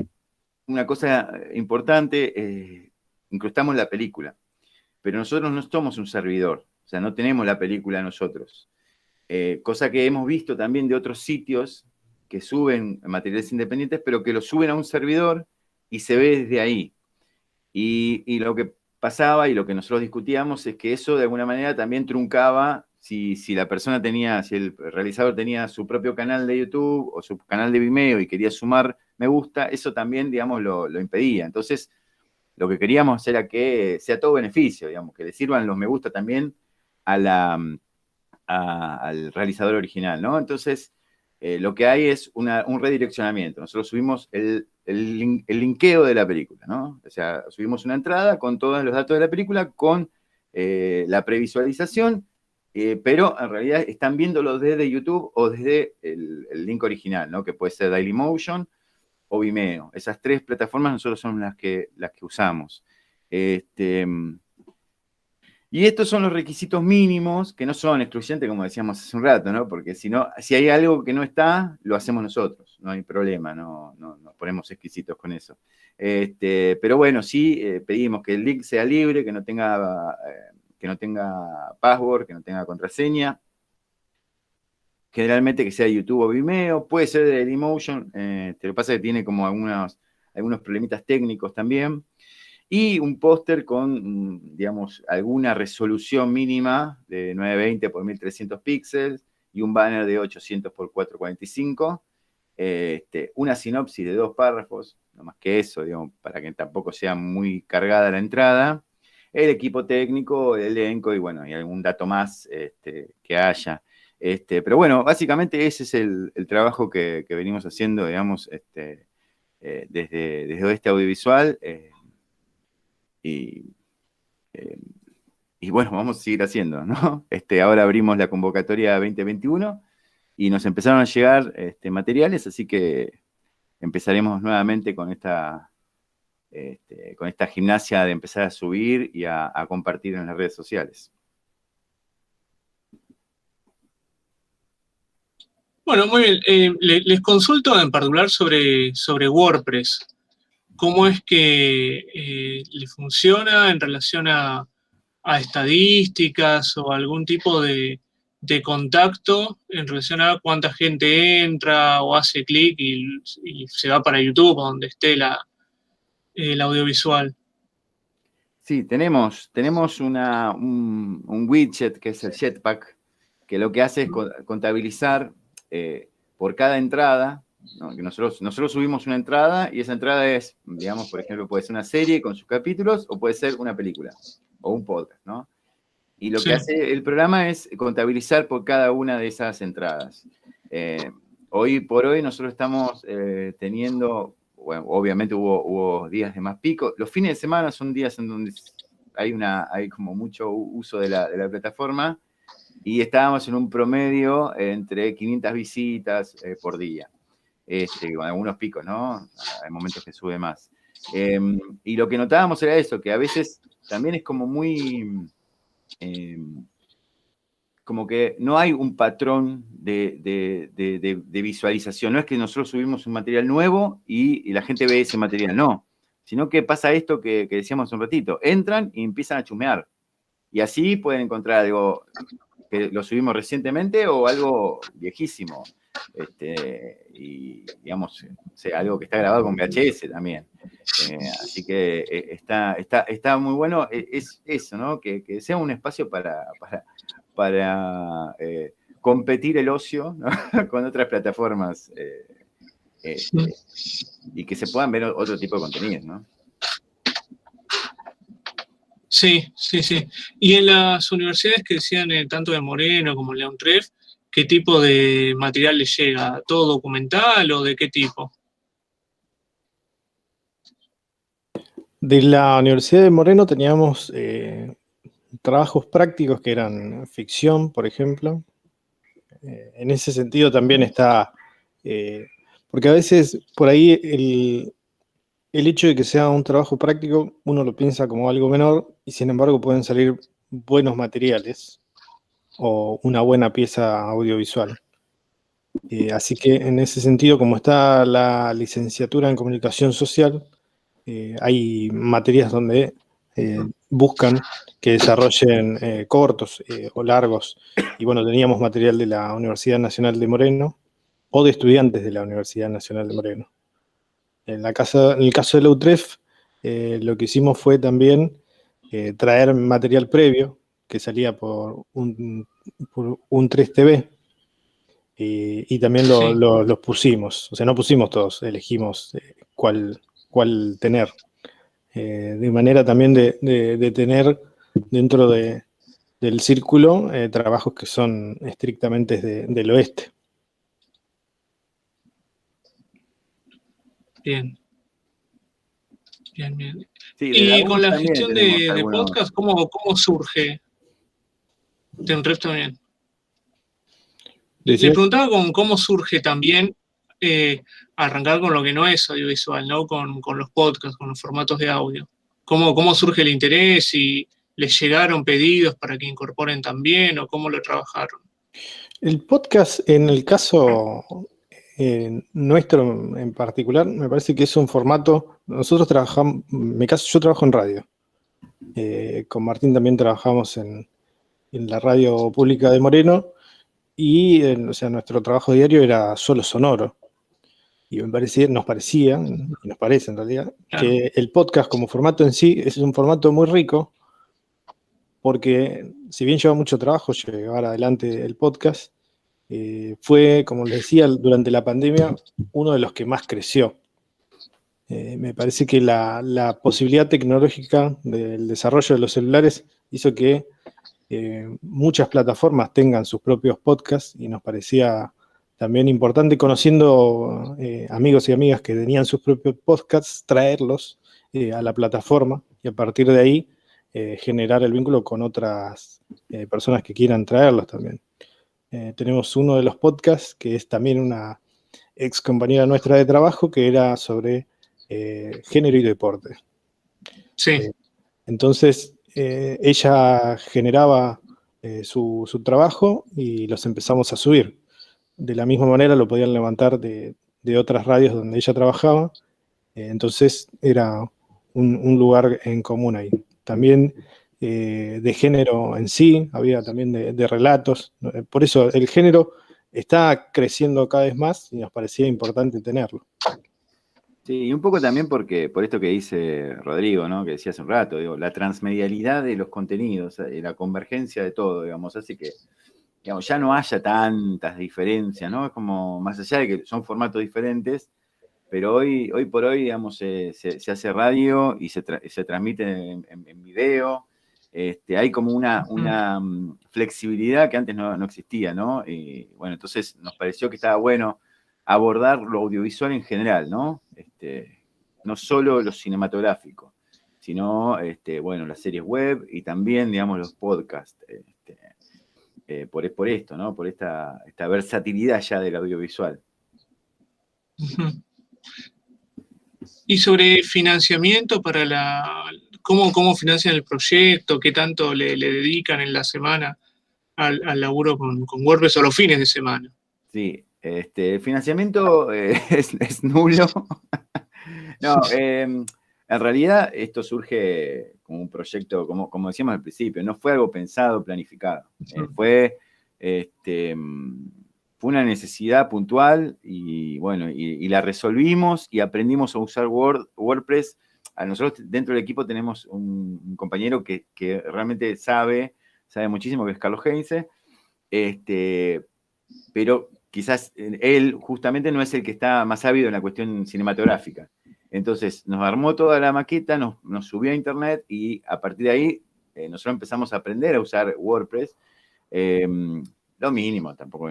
una cosa importante, incrustamos la película. Pero nosotros no somos un servidor, o sea, no tenemos la película nosotros. Cosa que hemos visto también de otros sitios que suben materiales independientes, pero que lo suben a un servidor y se ve desde ahí. Y lo que pasaba y lo que nosotros discutíamos es que eso de alguna manera también truncaba si la persona tenía, si el realizador tenía su propio canal de YouTube o su canal de Vimeo y quería sumar me gusta, eso también, digamos, lo impedía. Entonces, lo que queríamos era que sea todo beneficio, digamos, que le sirvan los me gusta también al realizador original, ¿no? Entonces, lo que hay es un redireccionamiento. Nosotros subimos el linkeo de la película, ¿no? O sea, subimos una entrada con todos los datos de la película, con la previsualización, pero en realidad están viéndolo desde YouTube o desde el link original, ¿no? Que puede ser Dailymotion o Vimeo. Esas tres plataformas nosotros son las que usamos. Y estos son los requisitos mínimos, que no son excluyentes, como decíamos hace un rato, ¿no? Porque si hay algo que no está, lo hacemos nosotros, no hay problema, no nos ponemos exquisitos con eso. Pero bueno, sí pedimos que el link sea libre, que no tenga password, que no tenga contraseña. Generalmente que sea YouTube o Vimeo, puede ser de Dailymotion, lo que pasa es que tiene como algunos problemitas técnicos también. Y un póster con, digamos, alguna resolución mínima de 920 por 1300 píxeles y un banner de 800 por 445. Una sinopsis de 2 párrafos, no más que eso, digamos, para que tampoco sea muy cargada la entrada. El equipo técnico, el elenco y bueno, y algún dato más que haya. Pero bueno, básicamente ese es el trabajo que venimos haciendo, digamos, desde Oeste Audiovisual. Y bueno, vamos a seguir haciendo, ¿no? Ahora abrimos la convocatoria 2021 y nos empezaron a llegar materiales, así que empezaremos nuevamente con esta gimnasia de empezar a subir y a compartir en las redes sociales. Bueno, muy bien. Les consulto en particular sobre WordPress. ¿Cómo es que le funciona en relación a estadísticas o algún tipo de contacto en relación a cuánta gente entra o hace clic y se va para YouTube, donde esté el audiovisual? Sí, tenemos un widget que es el Jetpack, que lo que hace es contabilizar por cada entrada, ¿no? Que nosotros subimos una entrada y esa entrada es, digamos, por ejemplo, puede ser una serie con sus capítulos o puede ser una película o un podcast, ¿no? Y lo que hace el programa es contabilizar por cada una de esas entradas. Hoy por hoy nosotros estamos teniendo, bueno, obviamente hubo días de más pico. Los fines de semana son días en donde hay como mucho uso de la plataforma y estábamos en un promedio entre 500 visitas por día. Con algunos picos, ¿no? Hay momentos que sube más. Y lo que notábamos era eso, que a veces también es como muy como que no hay un patrón de visualización. No es que nosotros subimos un material nuevo y la gente ve ese material, no. Sino que pasa esto que decíamos hace un ratito. Entran y empiezan a chusmear. Y así pueden encontrar algo que lo subimos recientemente o algo viejísimo. Y digamos, o sea, algo que está grabado con VHS también. Así que está muy bueno. Es eso, ¿no? Que sea un espacio para competir el ocio, ¿no? Con otras plataformas y que se puedan ver otro tipo de contenidos, ¿no? Sí, sí, sí. Y en las universidades que decían tanto de Moreno como en la UNTREF, ¿qué tipo de material les llega? ¿Todo documental o de qué tipo? De la Universidad de Moreno teníamos trabajos prácticos que eran ficción, por ejemplo. En ese sentido también está, porque a veces por ahí el hecho de que sea un trabajo práctico, uno lo piensa como algo menor y sin embargo pueden salir buenos materiales o una buena pieza audiovisual. Así que en ese sentido, como está la licenciatura en comunicación social, hay materias donde buscan que desarrollen cortos o largos. Y bueno, teníamos material de la Universidad Nacional de Moreno o de estudiantes de la Universidad Nacional de Moreno. En el caso de la UTREF, lo que hicimos fue también traer material previo que salía por un 3TV y también Sí. los pusimos. O sea, no pusimos todos, elegimos cuál tener. De manera también de tener dentro del círculo trabajos que son estrictamente del oeste. Bien. Bien, bien. Sí, de Y la con UNS la también gestión tenemos de algunos. podcast, ¿cómo surge? De UNTREF también. Le ¿Decías? preguntaba cómo surge también arrancar con lo que no es audiovisual, ¿no? Con los podcasts, con los formatos de audio. ¿Cómo surge el interés y les llegaron pedidos para que incorporen también o cómo lo trabajaron? El podcast, en el caso nuestro en particular, me parece que es un formato. Nosotros trabajamos, yo trabajo en radio. Con Martín también trabajamos en la radio pública de Moreno y o sea, nuestro trabajo diario era solo sonoro. Y nos parecía, y nos parece en realidad, Claro. que el podcast como formato en sí es un formato muy rico, porque si bien lleva mucho trabajo llevar adelante el podcast, fue, como les decía, durante la pandemia, uno de los que más creció. Me parece que la posibilidad tecnológica del desarrollo de los celulares hizo que muchas plataformas tengan sus propios podcasts y nos parecía también importante, conociendo amigos y amigas que tenían sus propios podcasts, traerlos a la plataforma y a partir de ahí generar el vínculo con otras personas que quieran traerlos también. Tenemos uno de los podcasts que es también una ex compañera nuestra de trabajo que era sobre género y deporte. Sí. Entonces, ella generaba su trabajo y los empezamos a subir. De la misma manera lo podían levantar de otras radios donde ella trabajaba. Entonces, era un lugar en común ahí. También de género en sí, había también de relatos. Por eso, el género está creciendo cada vez más y nos parecía importante tenerlo. Sí, y un poco también por esto que dice Rodrigo, ¿no? Que decía hace un rato, digo, la transmedialidad de los contenidos, la convergencia de todo, digamos, hace que, digamos, ya no haya tantas diferencias, ¿no? Es como, más allá de que son formatos diferentes, pero hoy por hoy, digamos, se hace radio y se transmite en video. Hay como una flexibilidad que antes no existía, ¿no? Y bueno, entonces nos pareció que estaba bueno abordar lo audiovisual en general, ¿no? No solo lo cinematográfico, sino, bueno, las series web y también, digamos, los podcasts, por esto, ¿no? Por esta versatilidad ya del audiovisual. Y sobre financiamiento ¿cómo financian el proyecto? ¿Qué tanto le dedican en la semana al laburo con WordPress o los fines de semana. Sí, el financiamiento es nulo. No, en realidad esto surge como un proyecto, como decíamos al principio, no fue algo pensado, planificado. Fue una necesidad puntual y bueno, y la resolvimos y aprendimos a usar WordPress. A nosotros dentro del equipo tenemos un compañero que realmente sabe muchísimo, que es Carlos Heinze, pero quizás él justamente no es el que está más ávido en la cuestión cinematográfica. Entonces nos armó toda la maqueta, nos subió a internet y a partir de ahí nosotros empezamos a aprender a usar WordPress. Lo mínimo, tampoco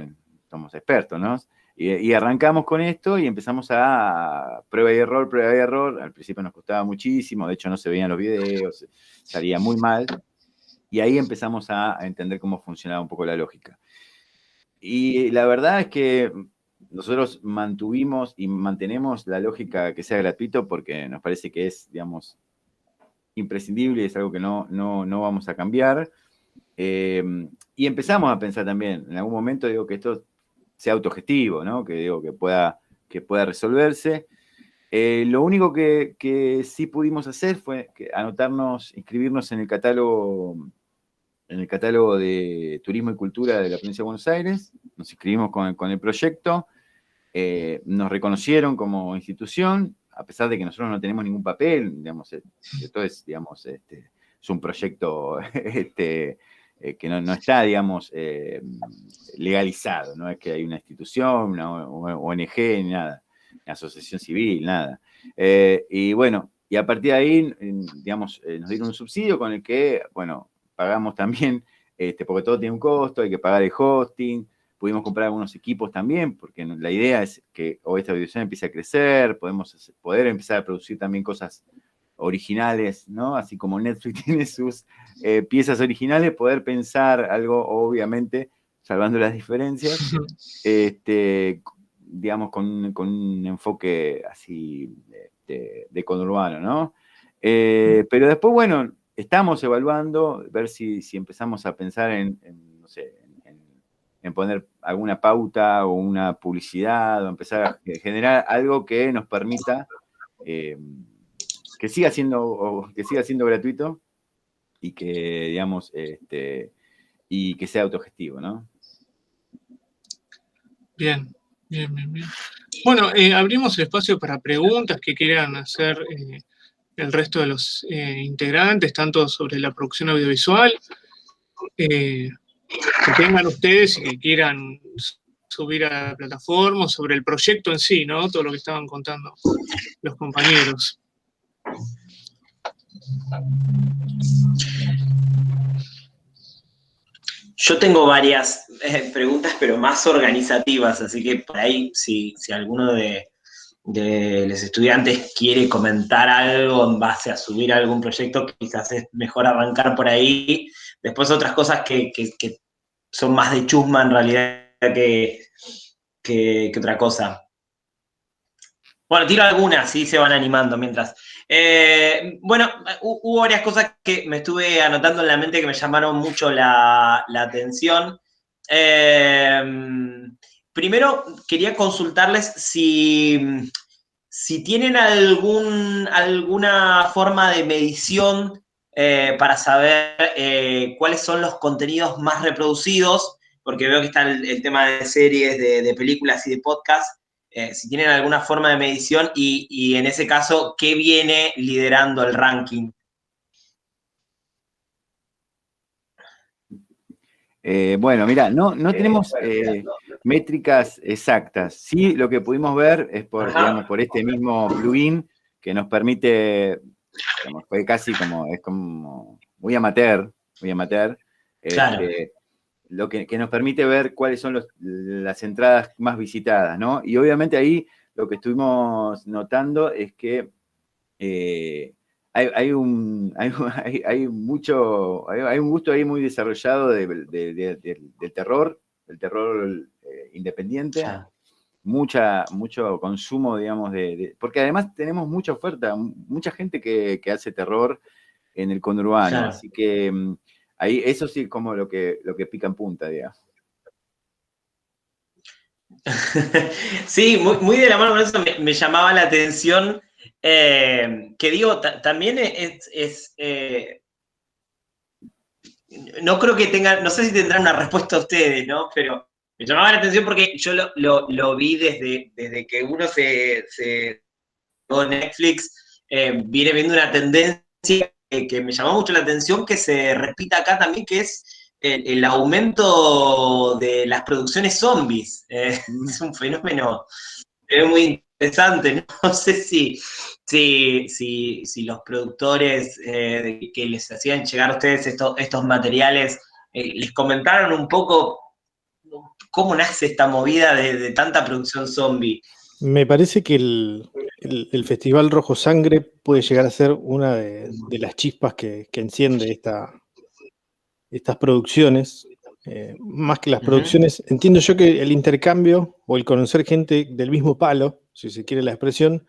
somos expertos, ¿no? Y arrancamos con esto y empezamos a prueba y error. Al principio nos costaba muchísimo, de hecho no se veían los videos, salía muy mal. Y ahí empezamos a entender cómo funcionaba un poco la lógica. Y la verdad es que nosotros mantuvimos y mantenemos la lógica que sea gratuito porque nos parece que es, digamos, imprescindible y es algo que no vamos a cambiar. Y empezamos a pensar también, en algún momento, digo, que esto sea autogestivo, ¿no? Que pueda resolverse. Lo único que sí pudimos hacer fue inscribirnos en el catálogo de Turismo y Cultura de la Provincia de Buenos Aires. Nos inscribimos con el proyecto, nos reconocieron como institución, a pesar de que nosotros no tenemos ningún papel, digamos, esto es, digamos, es un proyecto que no está, digamos, legalizado, no es que hay una institución, una ONG, ni nada, una asociación civil, nada. Y bueno, y a partir de ahí, digamos, nos dieron un subsidio con el que, bueno, pagamos también, porque todo tiene un costo, hay que pagar el hosting, pudimos comprar algunos equipos también, porque la idea es que esta audiovisual empiece a crecer, poder empezar a producir también cosas originales, ¿no? Así como Netflix tiene sus piezas originales, poder pensar algo, obviamente, salvando las diferencias, digamos, con un enfoque así de conurbano, ¿no? Pero después, bueno, estamos evaluando, ver si empezamos a pensar no sé, en poner alguna pauta o una publicidad, o empezar a generar algo que nos permita que siga siendo gratuito y que, digamos, y que sea autogestivo, ¿no? Bien. Bueno, abrimos el espacio para preguntas que quieran hacer el resto de los integrantes, tanto sobre la producción audiovisual, que tengan ustedes y que quieran subir a la plataforma, sobre el proyecto en sí, ¿no? Todo lo que estaban contando los compañeros. Yo tengo varias preguntas, pero más organizativas, así que por ahí, si alguno de los estudiantes quiere comentar algo en base a subir algún proyecto, quizás es mejor arrancar por ahí. Después otras cosas que son más de chusma en realidad que otra cosa. Bueno, tiro algunas, sí se van animando mientras. Bueno, hubo varias cosas que me estuve anotando en la mente que me llamaron mucho la atención. Primero, quería consultarles si tienen alguna forma de medición para saber cuáles son los contenidos más reproducidos, porque veo que está el tema de series, de películas y de podcasts. Si tienen alguna forma de medición y en ese caso, ¿qué viene liderando el ranking? Bueno, mira, no tenemos métricas exactas. Sí, lo que pudimos ver es digamos, por este mismo plugin que nos permite, digamos, fue casi es como muy amateur, Claro. lo que nos permite ver cuáles son las entradas más visitadas, ¿no? Y obviamente ahí lo que estuvimos notando es que hay un gusto ahí muy desarrollado del terror, independiente, Claro. mucho consumo, digamos, porque además tenemos mucha oferta, mucha gente que hace terror en el conurbano, Claro. así que ahí eso sí es como lo que pica en punta, digamos. Sí, muy de la mano con eso me llamaba la atención, que digo, también no creo que tengan, no sé si tendrán una respuesta ustedes, ¿no? Pero me llamaba la atención porque yo lo vi desde que uno con Netflix, viene viendo una tendencia que me llamó mucho la atención, que se repita acá también, que es el aumento de las producciones zombies. Es un fenómeno muy interesante. No sé si los productores que les hacían llegar a ustedes estos materiales les comentaron un poco cómo nace esta movida de tanta producción zombie. Me parece que el Festival Rojo Sangre puede llegar a ser una de las chispas que enciende estas producciones. Más que las producciones, entiendo yo que el intercambio o el conocer gente del mismo palo, si se quiere la expresión,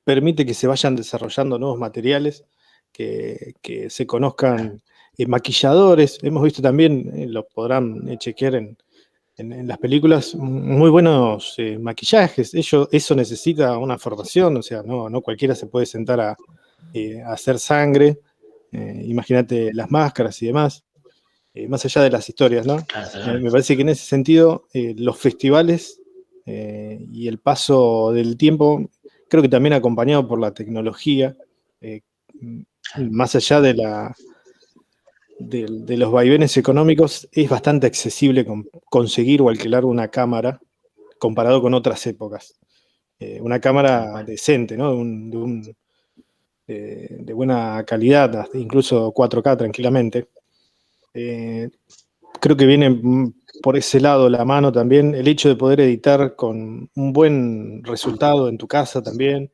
permite que se vayan desarrollando nuevos materiales, que se conozcan maquilladores. Hemos visto también, lo podrán chequear en las películas, muy buenos maquillajes. Eso necesita una formación, o sea, no cualquiera se puede sentar a hacer sangre. Imagínate las máscaras y demás. Más allá de las historias, ¿no? Me parece que en ese sentido los festivales y el paso del tiempo, creo que también acompañado por la tecnología, más allá de los vaivenes económicos, es bastante accesible conseguir o alquilar una cámara comparado con otras épocas. Una cámara decente, ¿no? De buena calidad, incluso 4K tranquilamente. Creo que viene por ese lado la mano también el hecho de poder editar con un buen resultado en tu casa también.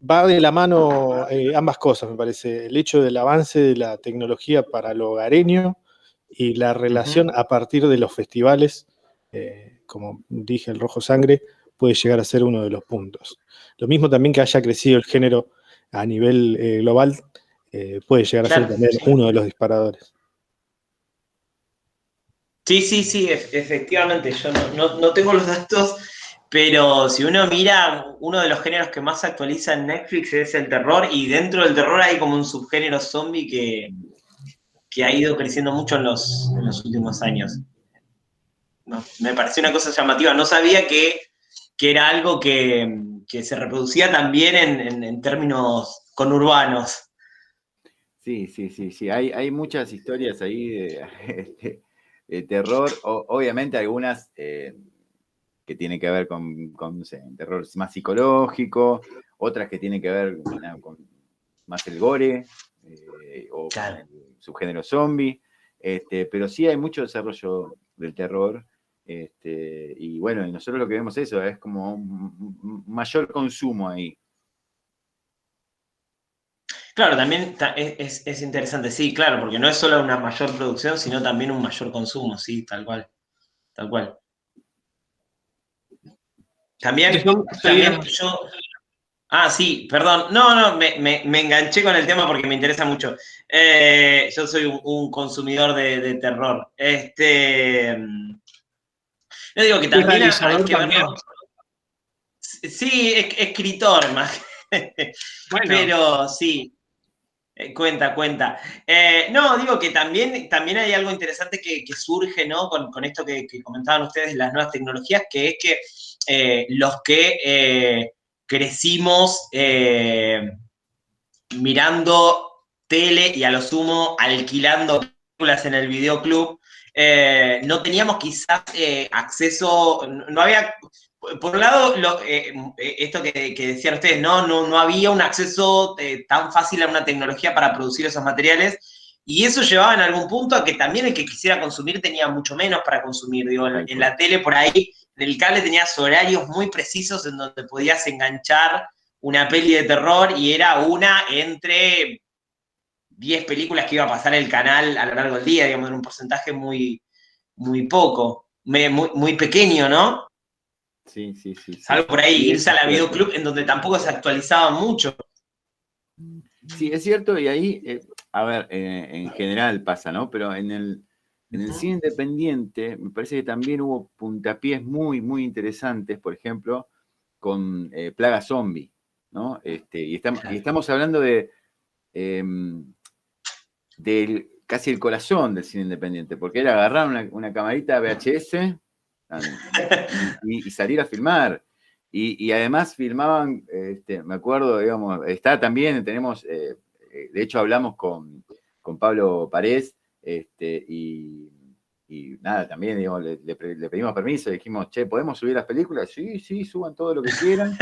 Va de la mano ambas cosas, me parece. El hecho del avance de la tecnología para lo hogareño y la relación a partir de los festivales, como dije, el Rojo Sangre puede llegar a ser uno de los puntos. Lo mismo también que haya crecido el género a nivel global, puede llegar a ser también uno de los disparadores. Sí, efectivamente, yo no tengo los datos, pero si uno mira, uno de los géneros que más se actualiza en Netflix es el terror, y dentro del terror hay como un subgénero zombie que ha ido creciendo mucho en los últimos años. No, me pareció una cosa llamativa, no sabía que era algo que se reproducía también en términos conurbanos. Sí, hay muchas historias ahí de terror, obviamente algunas que tienen que ver con no sé, terror más psicológico, otras que tienen que ver con más el gore, o claro, con el subgénero zombie, pero sí hay mucho desarrollo del terror, y bueno, nosotros lo que vemos eso, es como un mayor consumo ahí. Claro, también es interesante, sí, claro, porque no es solo una mayor producción, sino también un mayor consumo, sí, tal cual. También yo... Ah, sí, perdón. No, me enganché con el tema porque me interesa mucho. Yo soy un consumidor de terror. No digo que también hay que verlo. Sí, escritor más. Bueno. Pero sí. Cuenta. No, digo que también hay algo interesante que surge, ¿no? Con esto que comentaban ustedes, las nuevas tecnologías, que es que los que crecimos mirando tele y a lo sumo alquilando películas en el videoclub, no teníamos quizás acceso, no había... Por un lado, esto que decían ustedes, no había un acceso tan fácil a una tecnología para producir esos materiales, y eso llevaba en algún punto a que también el que quisiera consumir tenía mucho menos para consumir. Digo, en la tele por ahí, en el cable tenías horarios muy precisos en donde podías enganchar una peli de terror y era una entre 10 películas que iba a pasar el canal a lo largo del día, digamos, en un porcentaje muy poco, muy pequeño, ¿no? Sí. Salvo por ahí, irse a la videoclub en donde tampoco se actualizaba mucho. Sí, es cierto, y ahí, a ver, en general pasa, ¿no? Pero en el cine independiente me parece que también hubo puntapiés muy, muy interesantes, por ejemplo, con Plaga Zombie, ¿no? Y estamos hablando del casi el corazón del cine independiente, porque era agarrar una camarita VHS y salir a filmar. Y además filmaban, me acuerdo, digamos, está también, tenemos, de hecho hablamos con Pablo Parés, y nada, también, digamos, le pedimos permiso, dijimos, che, ¿podemos subir las películas? Sí, sí, suban todo lo que quieran.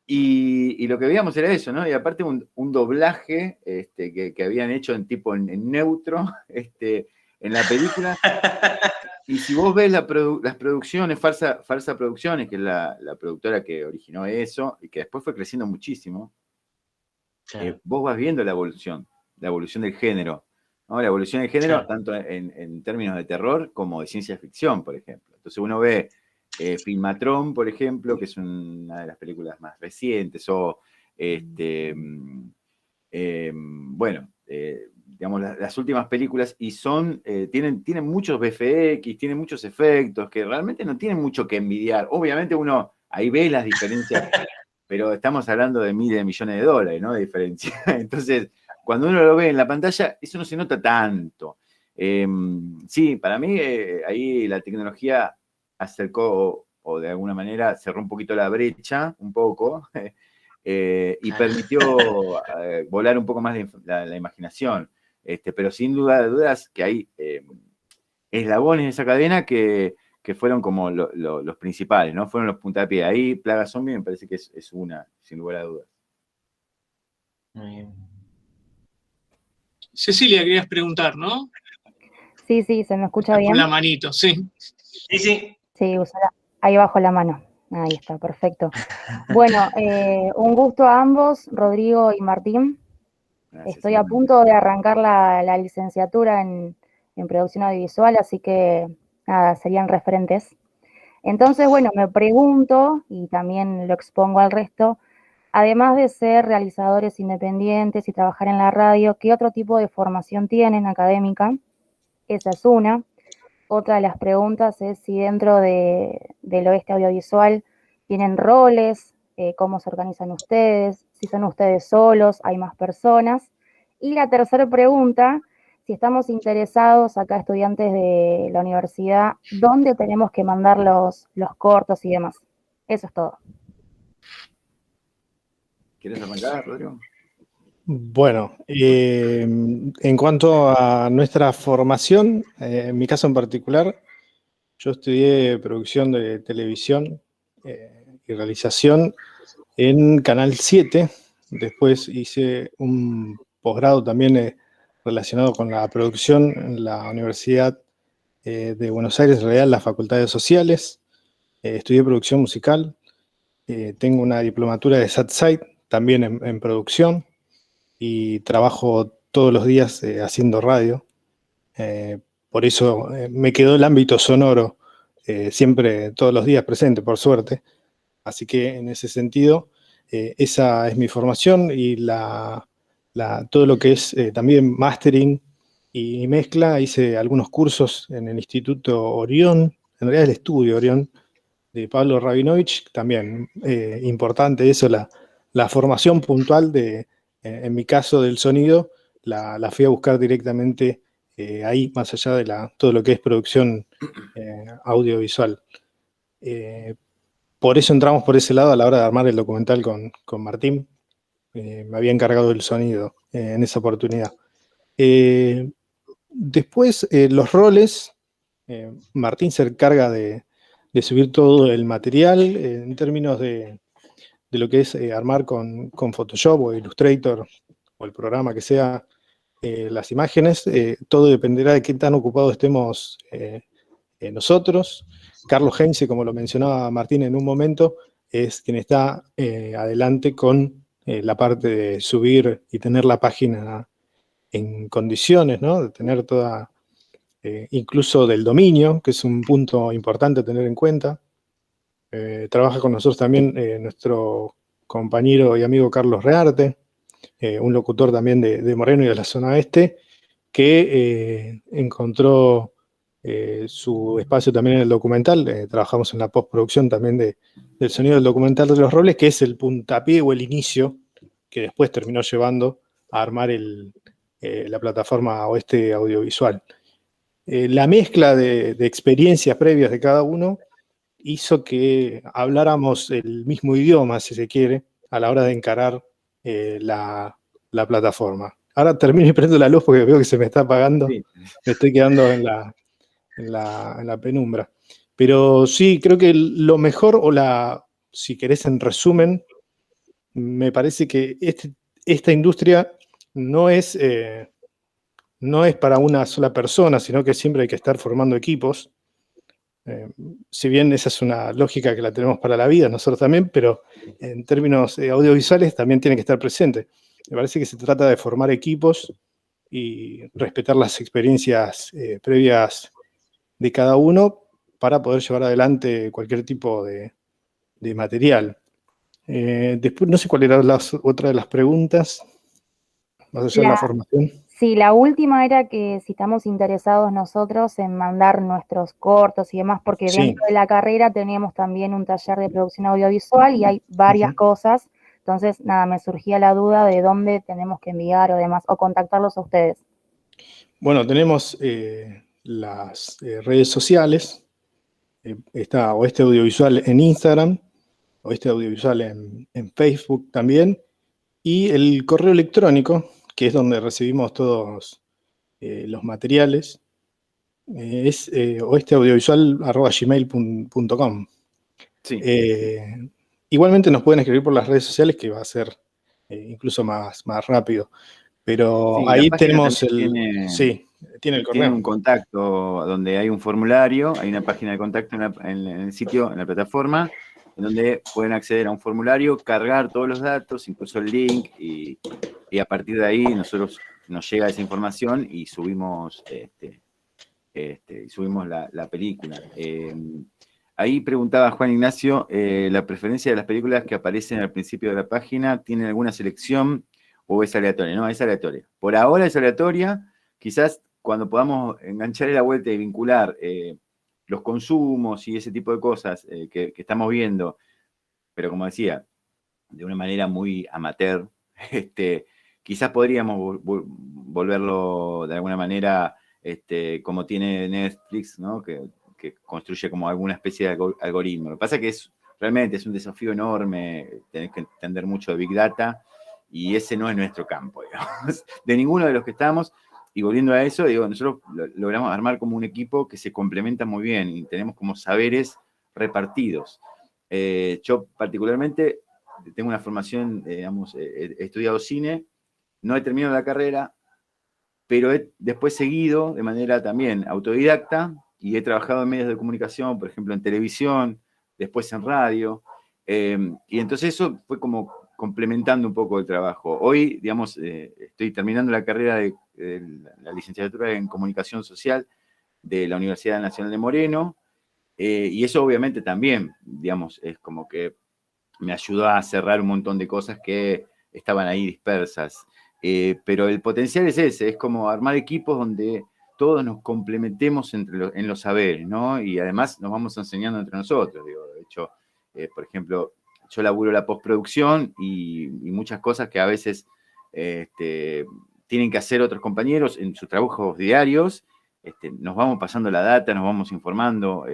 Y lo que veíamos era eso, ¿no? Y aparte un doblaje que habían hecho en neutro en la película. Y si vos ves las producciones, Falsa Producciones, que es la productora que originó eso y que después fue creciendo muchísimo, Claro. vos vas viendo la evolución del género, ¿no? La evolución del género, Claro. tanto en términos de terror como de ciencia ficción, por ejemplo. Entonces uno ve Filmatron, por ejemplo, que es una de las películas más recientes, o bueno, digamos, las últimas películas, y tienen muchos VFX, tienen muchos efectos, que realmente no tienen mucho que envidiar. Obviamente uno ahí ve las diferencias, pero estamos hablando de miles de millones de dólares, ¿no? De diferencia. Entonces, cuando uno lo ve en la pantalla, eso no se nota tanto. Sí, para mí ahí la tecnología acercó o de alguna manera cerró un poquito la brecha, un poco, y permitió volar un poco más la imaginación. Pero sin duda de dudas que hay eslabones de esa cadena que fueron como los principales, ¿no? Fueron los puntapiés. Ahí Plaga Zombie me parece que es una, sin lugar a dudas. Muy bien. Cecilia, querías preguntar, ¿no? Sí, sí, ¿se me escucha Con la bien? manito, sí. Sí, sí. Sí, ahí bajo la mano. Ahí está, perfecto. Bueno, un gusto a ambos, Rodrigo y Martín. Gracias, Estoy a punto de arrancar la licenciatura en producción audiovisual, así que nada, serían referentes. Entonces, bueno, me pregunto, y también lo expongo al resto, además de ser realizadores independientes y trabajar en la radio, ¿qué otro tipo de formación tienen académica? Esa es una. Otra de las preguntas es si dentro del oeste audiovisual tienen roles, cómo se organizan ustedes, si son ustedes solos, hay más personas. Y la tercera pregunta, si estamos interesados acá, estudiantes de la universidad, ¿dónde tenemos que mandar los cortos y demás? Eso es todo. ¿Quieres arrancar, Rodrigo? Bueno, en cuanto a nuestra formación, en mi caso en particular, yo estudié producción de televisión y realización en Canal 7. Después hice un posgrado también relacionado con la producción en la Universidad de Buenos Aires, en realidad en las Facultades Sociales. Estudié producción musical. Tengo una diplomatura de SatSite también en producción. Y trabajo todos los días haciendo radio. Por eso me quedó el ámbito sonoro siempre, todos los días presente, por suerte. Así que en ese sentido, esa es mi formación y todo lo que es también mastering y mezcla. Hice algunos cursos en el Instituto Orión, en realidad el estudio Orión, de Pablo Rabinovich, también importante eso, la formación puntual en mi caso del sonido, la fui a buscar directamente ahí, más allá de todo lo que es producción audiovisual. Por eso entramos por ese lado a la hora de armar el documental con Martín. Me había encargado del sonido en esa oportunidad. Después, los roles, Martín se encarga de subir todo el material en términos de lo que es armar con Photoshop o Illustrator o el programa que sea las imágenes. Todo dependerá de qué tan ocupados estemos nosotros. Carlos Heinze, como lo mencionaba Martín en un momento, es quien está adelante con la parte de subir y tener la página en condiciones, ¿no? De tener toda, incluso del dominio, que es un punto importante a tener en cuenta. Trabaja con nosotros también nuestro compañero y amigo Carlos Rearte, un locutor también de Moreno y de la zona oeste, que encontró su espacio también en el documental. Trabajamos en la postproducción también del sonido del documental de Los Robles, que es el puntapié o el inicio que después terminó llevando a armar la plataforma Oeste Audiovisual. La mezcla de experiencias previas de cada uno hizo que habláramos el mismo idioma, si se quiere, a la hora de encarar la plataforma. Ahora termino y prendo la luz porque veo que se me está apagando. Sí. Me estoy quedando en la penumbra. Pero sí, creo que lo mejor, si querés en resumen, me parece que esta industria no es para una sola persona, sino que siempre hay que estar formando equipos. Si bien esa es una lógica que la tenemos para la vida, nosotros también, pero en términos audiovisuales también tiene que estar presente. Me parece que se trata de formar equipos y respetar las experiencias previas de cada uno para poder llevar adelante cualquier tipo de material. Después, no sé cuál era otra de las preguntas, más allá de la formación. Sí, la última era que si estamos interesados nosotros en mandar nuestros cortos y demás, porque Sí. dentro de la carrera teníamos también un taller de producción audiovisual y hay varias cosas. Entonces, nada, me surgía la duda de dónde tenemos que enviar o demás, o contactarlos a ustedes. Bueno, tenemos las redes sociales. Está Oeste Audiovisual en Instagram, Oeste Audiovisual en Facebook también, y el correo electrónico, que es donde recibimos todos los materiales, es oesteaudiovisual@gmail.com. Sí. Igualmente nos pueden escribir por las redes sociales, que va a ser incluso más rápido. Pero Sí, ahí la página tenemos también sí, tiene el correo. tiene un contacto donde hay un formulario, hay una página de contacto en el sitio, en la plataforma, en donde pueden acceder a un formulario, cargar todos los datos, incluso el link, y a partir de ahí nosotros nos llega esa información y subimos, subimos la película. Ahí preguntaba Juan Ignacio, ¿la preferencia de las películas que aparecen al principio de la página tienen alguna selección o es aleatoria? No, es aleatoria. Por ahora es aleatoria, quizás cuando podamos enganchar la vuelta y vincular los consumos y ese tipo de cosas que estamos viendo, pero como decía, de una manera muy amateur, quizás podríamos volverlo de alguna manera como tiene Netflix, ¿no? Que construye como alguna especie de algoritmo. Lo que pasa es que realmente es un desafío enorme, tenés que entender mucho de Big Data, y ese no es nuestro campo, digamos, de ninguno de los que estamos. Y volviendo a eso, digo, nosotros logramos armar como un equipo que se complementa muy bien y tenemos como saberes repartidos. Yo particularmente tengo una formación, digamos, he estudiado cine, no he terminado la carrera, pero he después seguido de manera también autodidacta y he trabajado en medios de comunicación, por ejemplo en televisión, después en radio, y entonces eso fue como complementando un poco el trabajo. Hoy, digamos, estoy terminando la carrera de la licenciatura en comunicación social de la Universidad Nacional de Moreno, y eso obviamente también, digamos, es como que me ayudó a cerrar un montón de cosas que estaban ahí dispersas. Pero el potencial es ese, es como armar equipos donde todos nos complementemos en los saberes, ¿no? Y además nos vamos enseñando entre nosotros. Digo, de hecho, por ejemplo, yo laburo la postproducción y muchas cosas que a veces tienen que hacer otros compañeros en sus trabajos diarios, nos vamos pasando la data, nos vamos informando,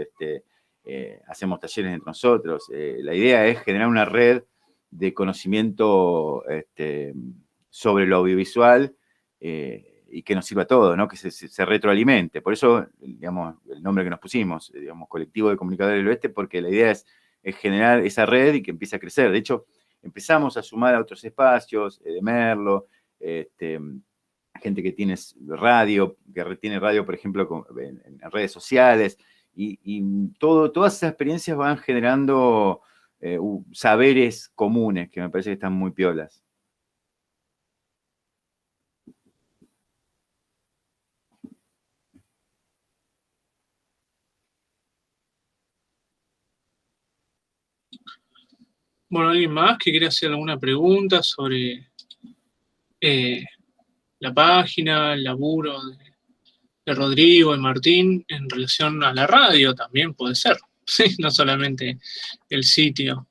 hacemos talleres entre nosotros. La idea es generar una red de conocimiento sobre lo audiovisual y que nos sirva a todos, ¿no? Que se retroalimente. Por eso, digamos, el nombre que nos pusimos, digamos, Colectivo de Comunicadores del Oeste, porque la idea es generar esa red y que empiece a crecer. De hecho, empezamos a sumar a otros espacios, de Merlo, gente que tiene radio, que tiene radio, por ejemplo, en redes sociales, y todas esas experiencias van generando saberes comunes que me parece que están muy piolas. Bueno, ¿alguien más que quiera hacer alguna pregunta sobre la página, el laburo de Rodrigo y Martín en relación a la radio también puede ser, ¿sí? No solamente el sitio.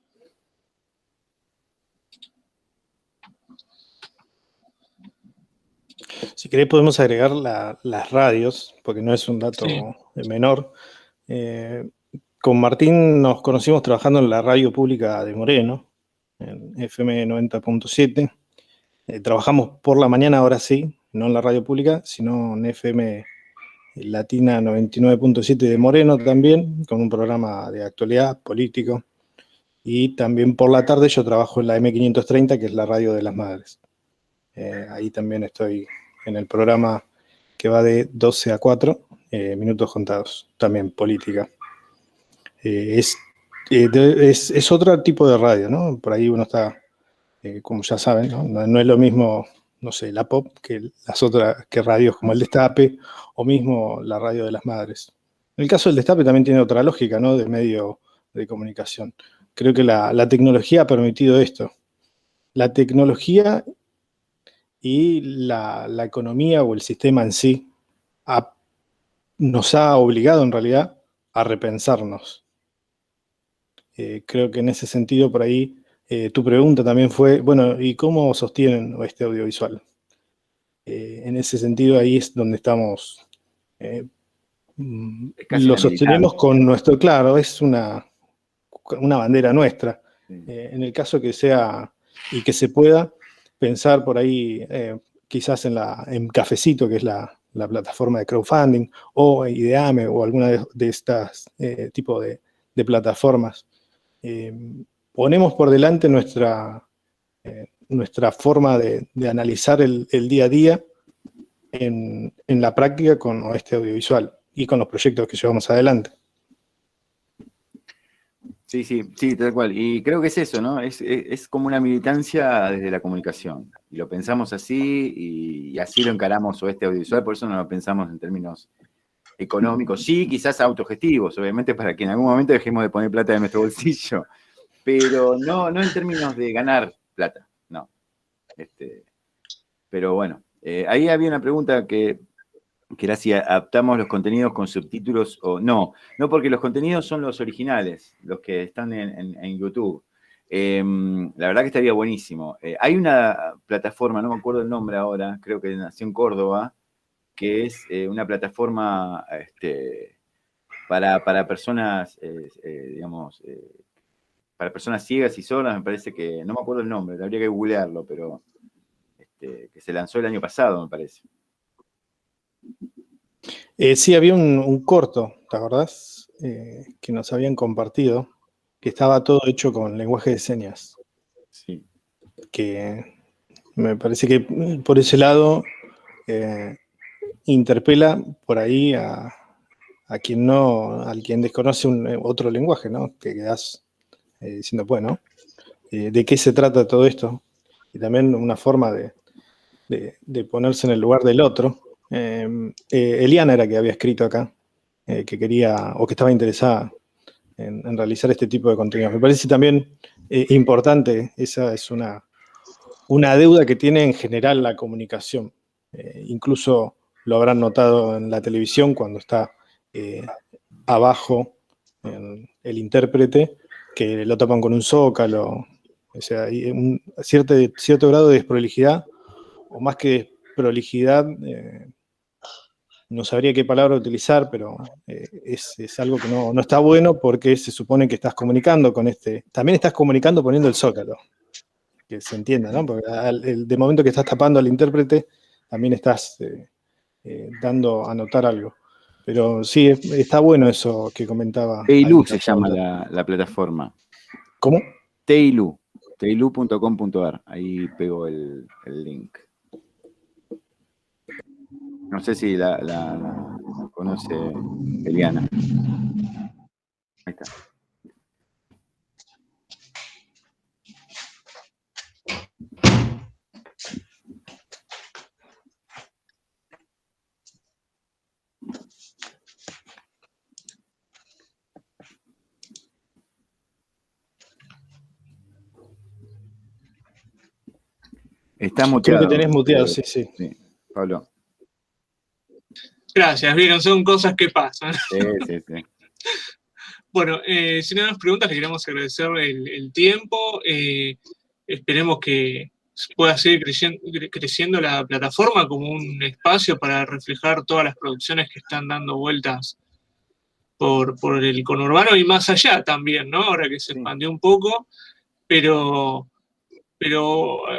Si querés podemos agregar las radios, porque no es un dato Sí. menor. Con Martín nos conocimos trabajando en la radio pública de Moreno, en FM 90.7. Trabajamos por la mañana, ahora sí, no en la radio pública, sino en FM Latina 99.7 de Moreno también, con un programa de actualidad político. Y también por la tarde yo trabajo en la M530, que es la radio de las madres. Ahí también estoy en el programa que va de 12 a 4, minutos contados, también política. Es otro tipo de radio, ¿no? Por ahí uno está, como ya saben, ¿no? No es lo mismo, no sé, la pop que las otras, que radios como el Destape o mismo la radio de las madres. En el caso del Destape también tiene otra lógica, ¿no? De medio de comunicación. Creo que la tecnología ha permitido esto. La tecnología y la economía o el sistema en sí nos ha obligado en realidad a repensarnos. Creo que en ese sentido por ahí tu pregunta también fue, bueno, ¿y cómo sostienen este audiovisual? En ese sentido ahí es donde estamos, Es casi lo la sostenemos militancia. con nuestro, claro, es una bandera nuestra. Sí. En el caso que sea y que se pueda pensar por ahí, quizás en Cafecito, que es la plataforma de crowdfunding, o Ideame, o alguna de estas tipo de plataformas. Ponemos por delante nuestra forma de analizar el día a día en la práctica con este audiovisual y con los proyectos que llevamos adelante. Sí, tal cual. Y creo que es eso, ¿no? Es como una militancia desde la comunicación. Y lo pensamos así y así lo encaramos Oeste Audiovisual, por eso no lo pensamos en términos económicos. Sí, quizás autogestivos, obviamente, para que en algún momento dejemos de poner plata de nuestro bolsillo. Pero no en términos de ganar plata, no. Pero bueno, ahí había una pregunta que era si adaptamos los contenidos con subtítulos o no. No, porque los contenidos son los originales, los que están en YouTube. La verdad que estaría buenísimo. Hay una plataforma, no me acuerdo el nombre ahora, creo que nació en Córdoba, que es una plataforma para personas, digamos, para personas ciegas y sordas, me parece que, no me acuerdo el nombre, habría que googlearlo, pero que se lanzó el año pasado, me parece. Sí, había un corto, ¿te acordás? Que nos habían compartido, que estaba todo hecho con lenguaje de señas. Sí. Que me parece que por ese lado interpela por ahí a quien desconoce otro lenguaje, ¿no? Te quedás diciendo, bueno, ¿de qué se trata todo esto? Y también una forma de ponerse en el lugar del otro. Eliana era que había escrito acá, que quería o que estaba interesada en realizar este tipo de contenidos. Me parece también importante, esa es una deuda que tiene en general la comunicación. Incluso lo habrán notado en la televisión cuando está abajo el intérprete, que lo tapan con un zócalo. O sea, hay un cierto grado de desprolijidad, o más que prolijidad, no sabría qué palabra utilizar, pero es algo que no está bueno porque se supone que estás comunicando con también estás comunicando poniendo el zócalo, que se entienda, ¿no? Porque de momento que estás tapando al intérprete, también estás dando a notar algo. Pero sí, está bueno eso que comentaba. Teilu se llama la plataforma. ¿Cómo? Teilu, teilu.com.ar. Ahí pego el link. No sé si la conoce Eliana. Ahí está. Estás Creo muteado. que tenés muteado, sí. Sí, Pablo. Gracias, vieron, son cosas que pasan. Sí. Bueno, si no hay más preguntas, le queremos agradecer el tiempo. Esperemos que pueda seguir creciendo la plataforma como un espacio para reflejar todas las producciones que están dando vueltas por el conurbano y más allá también, ¿no? Ahora que se expandió un poco, pero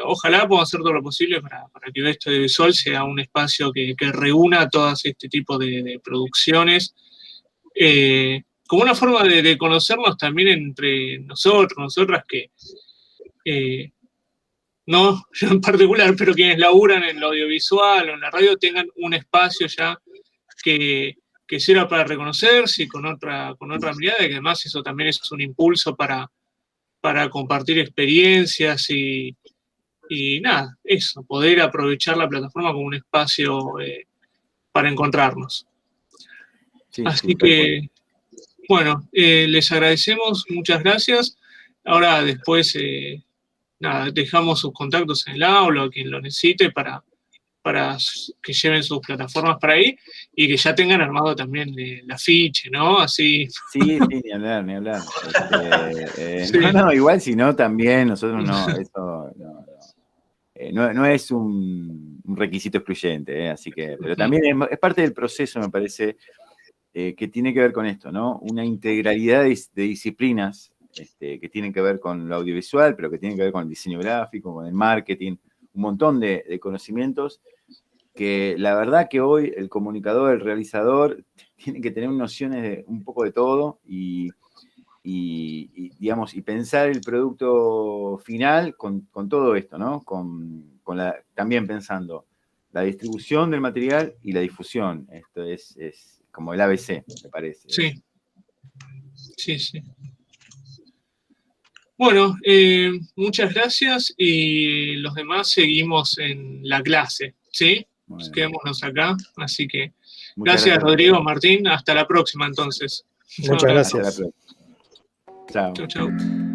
ojalá podamos hacer todo lo posible para que Oeste Audiovisual sea un espacio que reúna todas este tipo de producciones, como una forma de conocernos también entre nosotros, nosotras que, no yo en particular, pero quienes laburan en lo audiovisual o en la radio tengan un espacio ya que sirva para reconocerse y con otra mirada, y que además eso también es un impulso para compartir experiencias y nada, eso, poder aprovechar la plataforma como un espacio para encontrarnos. Así que, bueno, les agradecemos, muchas gracias. Ahora después, nada, dejamos sus contactos en el aula o quien lo necesite para que lleven sus plataformas para ahí y que ya tengan armado también el afiche, ¿no? Así. Sí, ni hablar. Sí. No, igual si no, también nosotros no, eso no es un requisito excluyente, así que, pero también es parte del proceso, me parece, que tiene que ver con esto, ¿no? Una integralidad de disciplinas que tienen que ver con lo audiovisual, pero que tienen que ver con el diseño gráfico, con el marketing, un montón de conocimientos que la verdad que hoy el comunicador, el realizador, tiene que tener nociones de un poco de todo y digamos, y pensar el producto final con todo esto, ¿no? También pensando la distribución del material y la difusión. Esto es como el ABC, me parece. Sí. Bueno, muchas gracias y los demás seguimos en la clase, ¿sí? Bueno. Quedémonos acá, así que gracias Rodrigo, Martín, hasta la próxima entonces. Muchas gracias. Chao. Chau.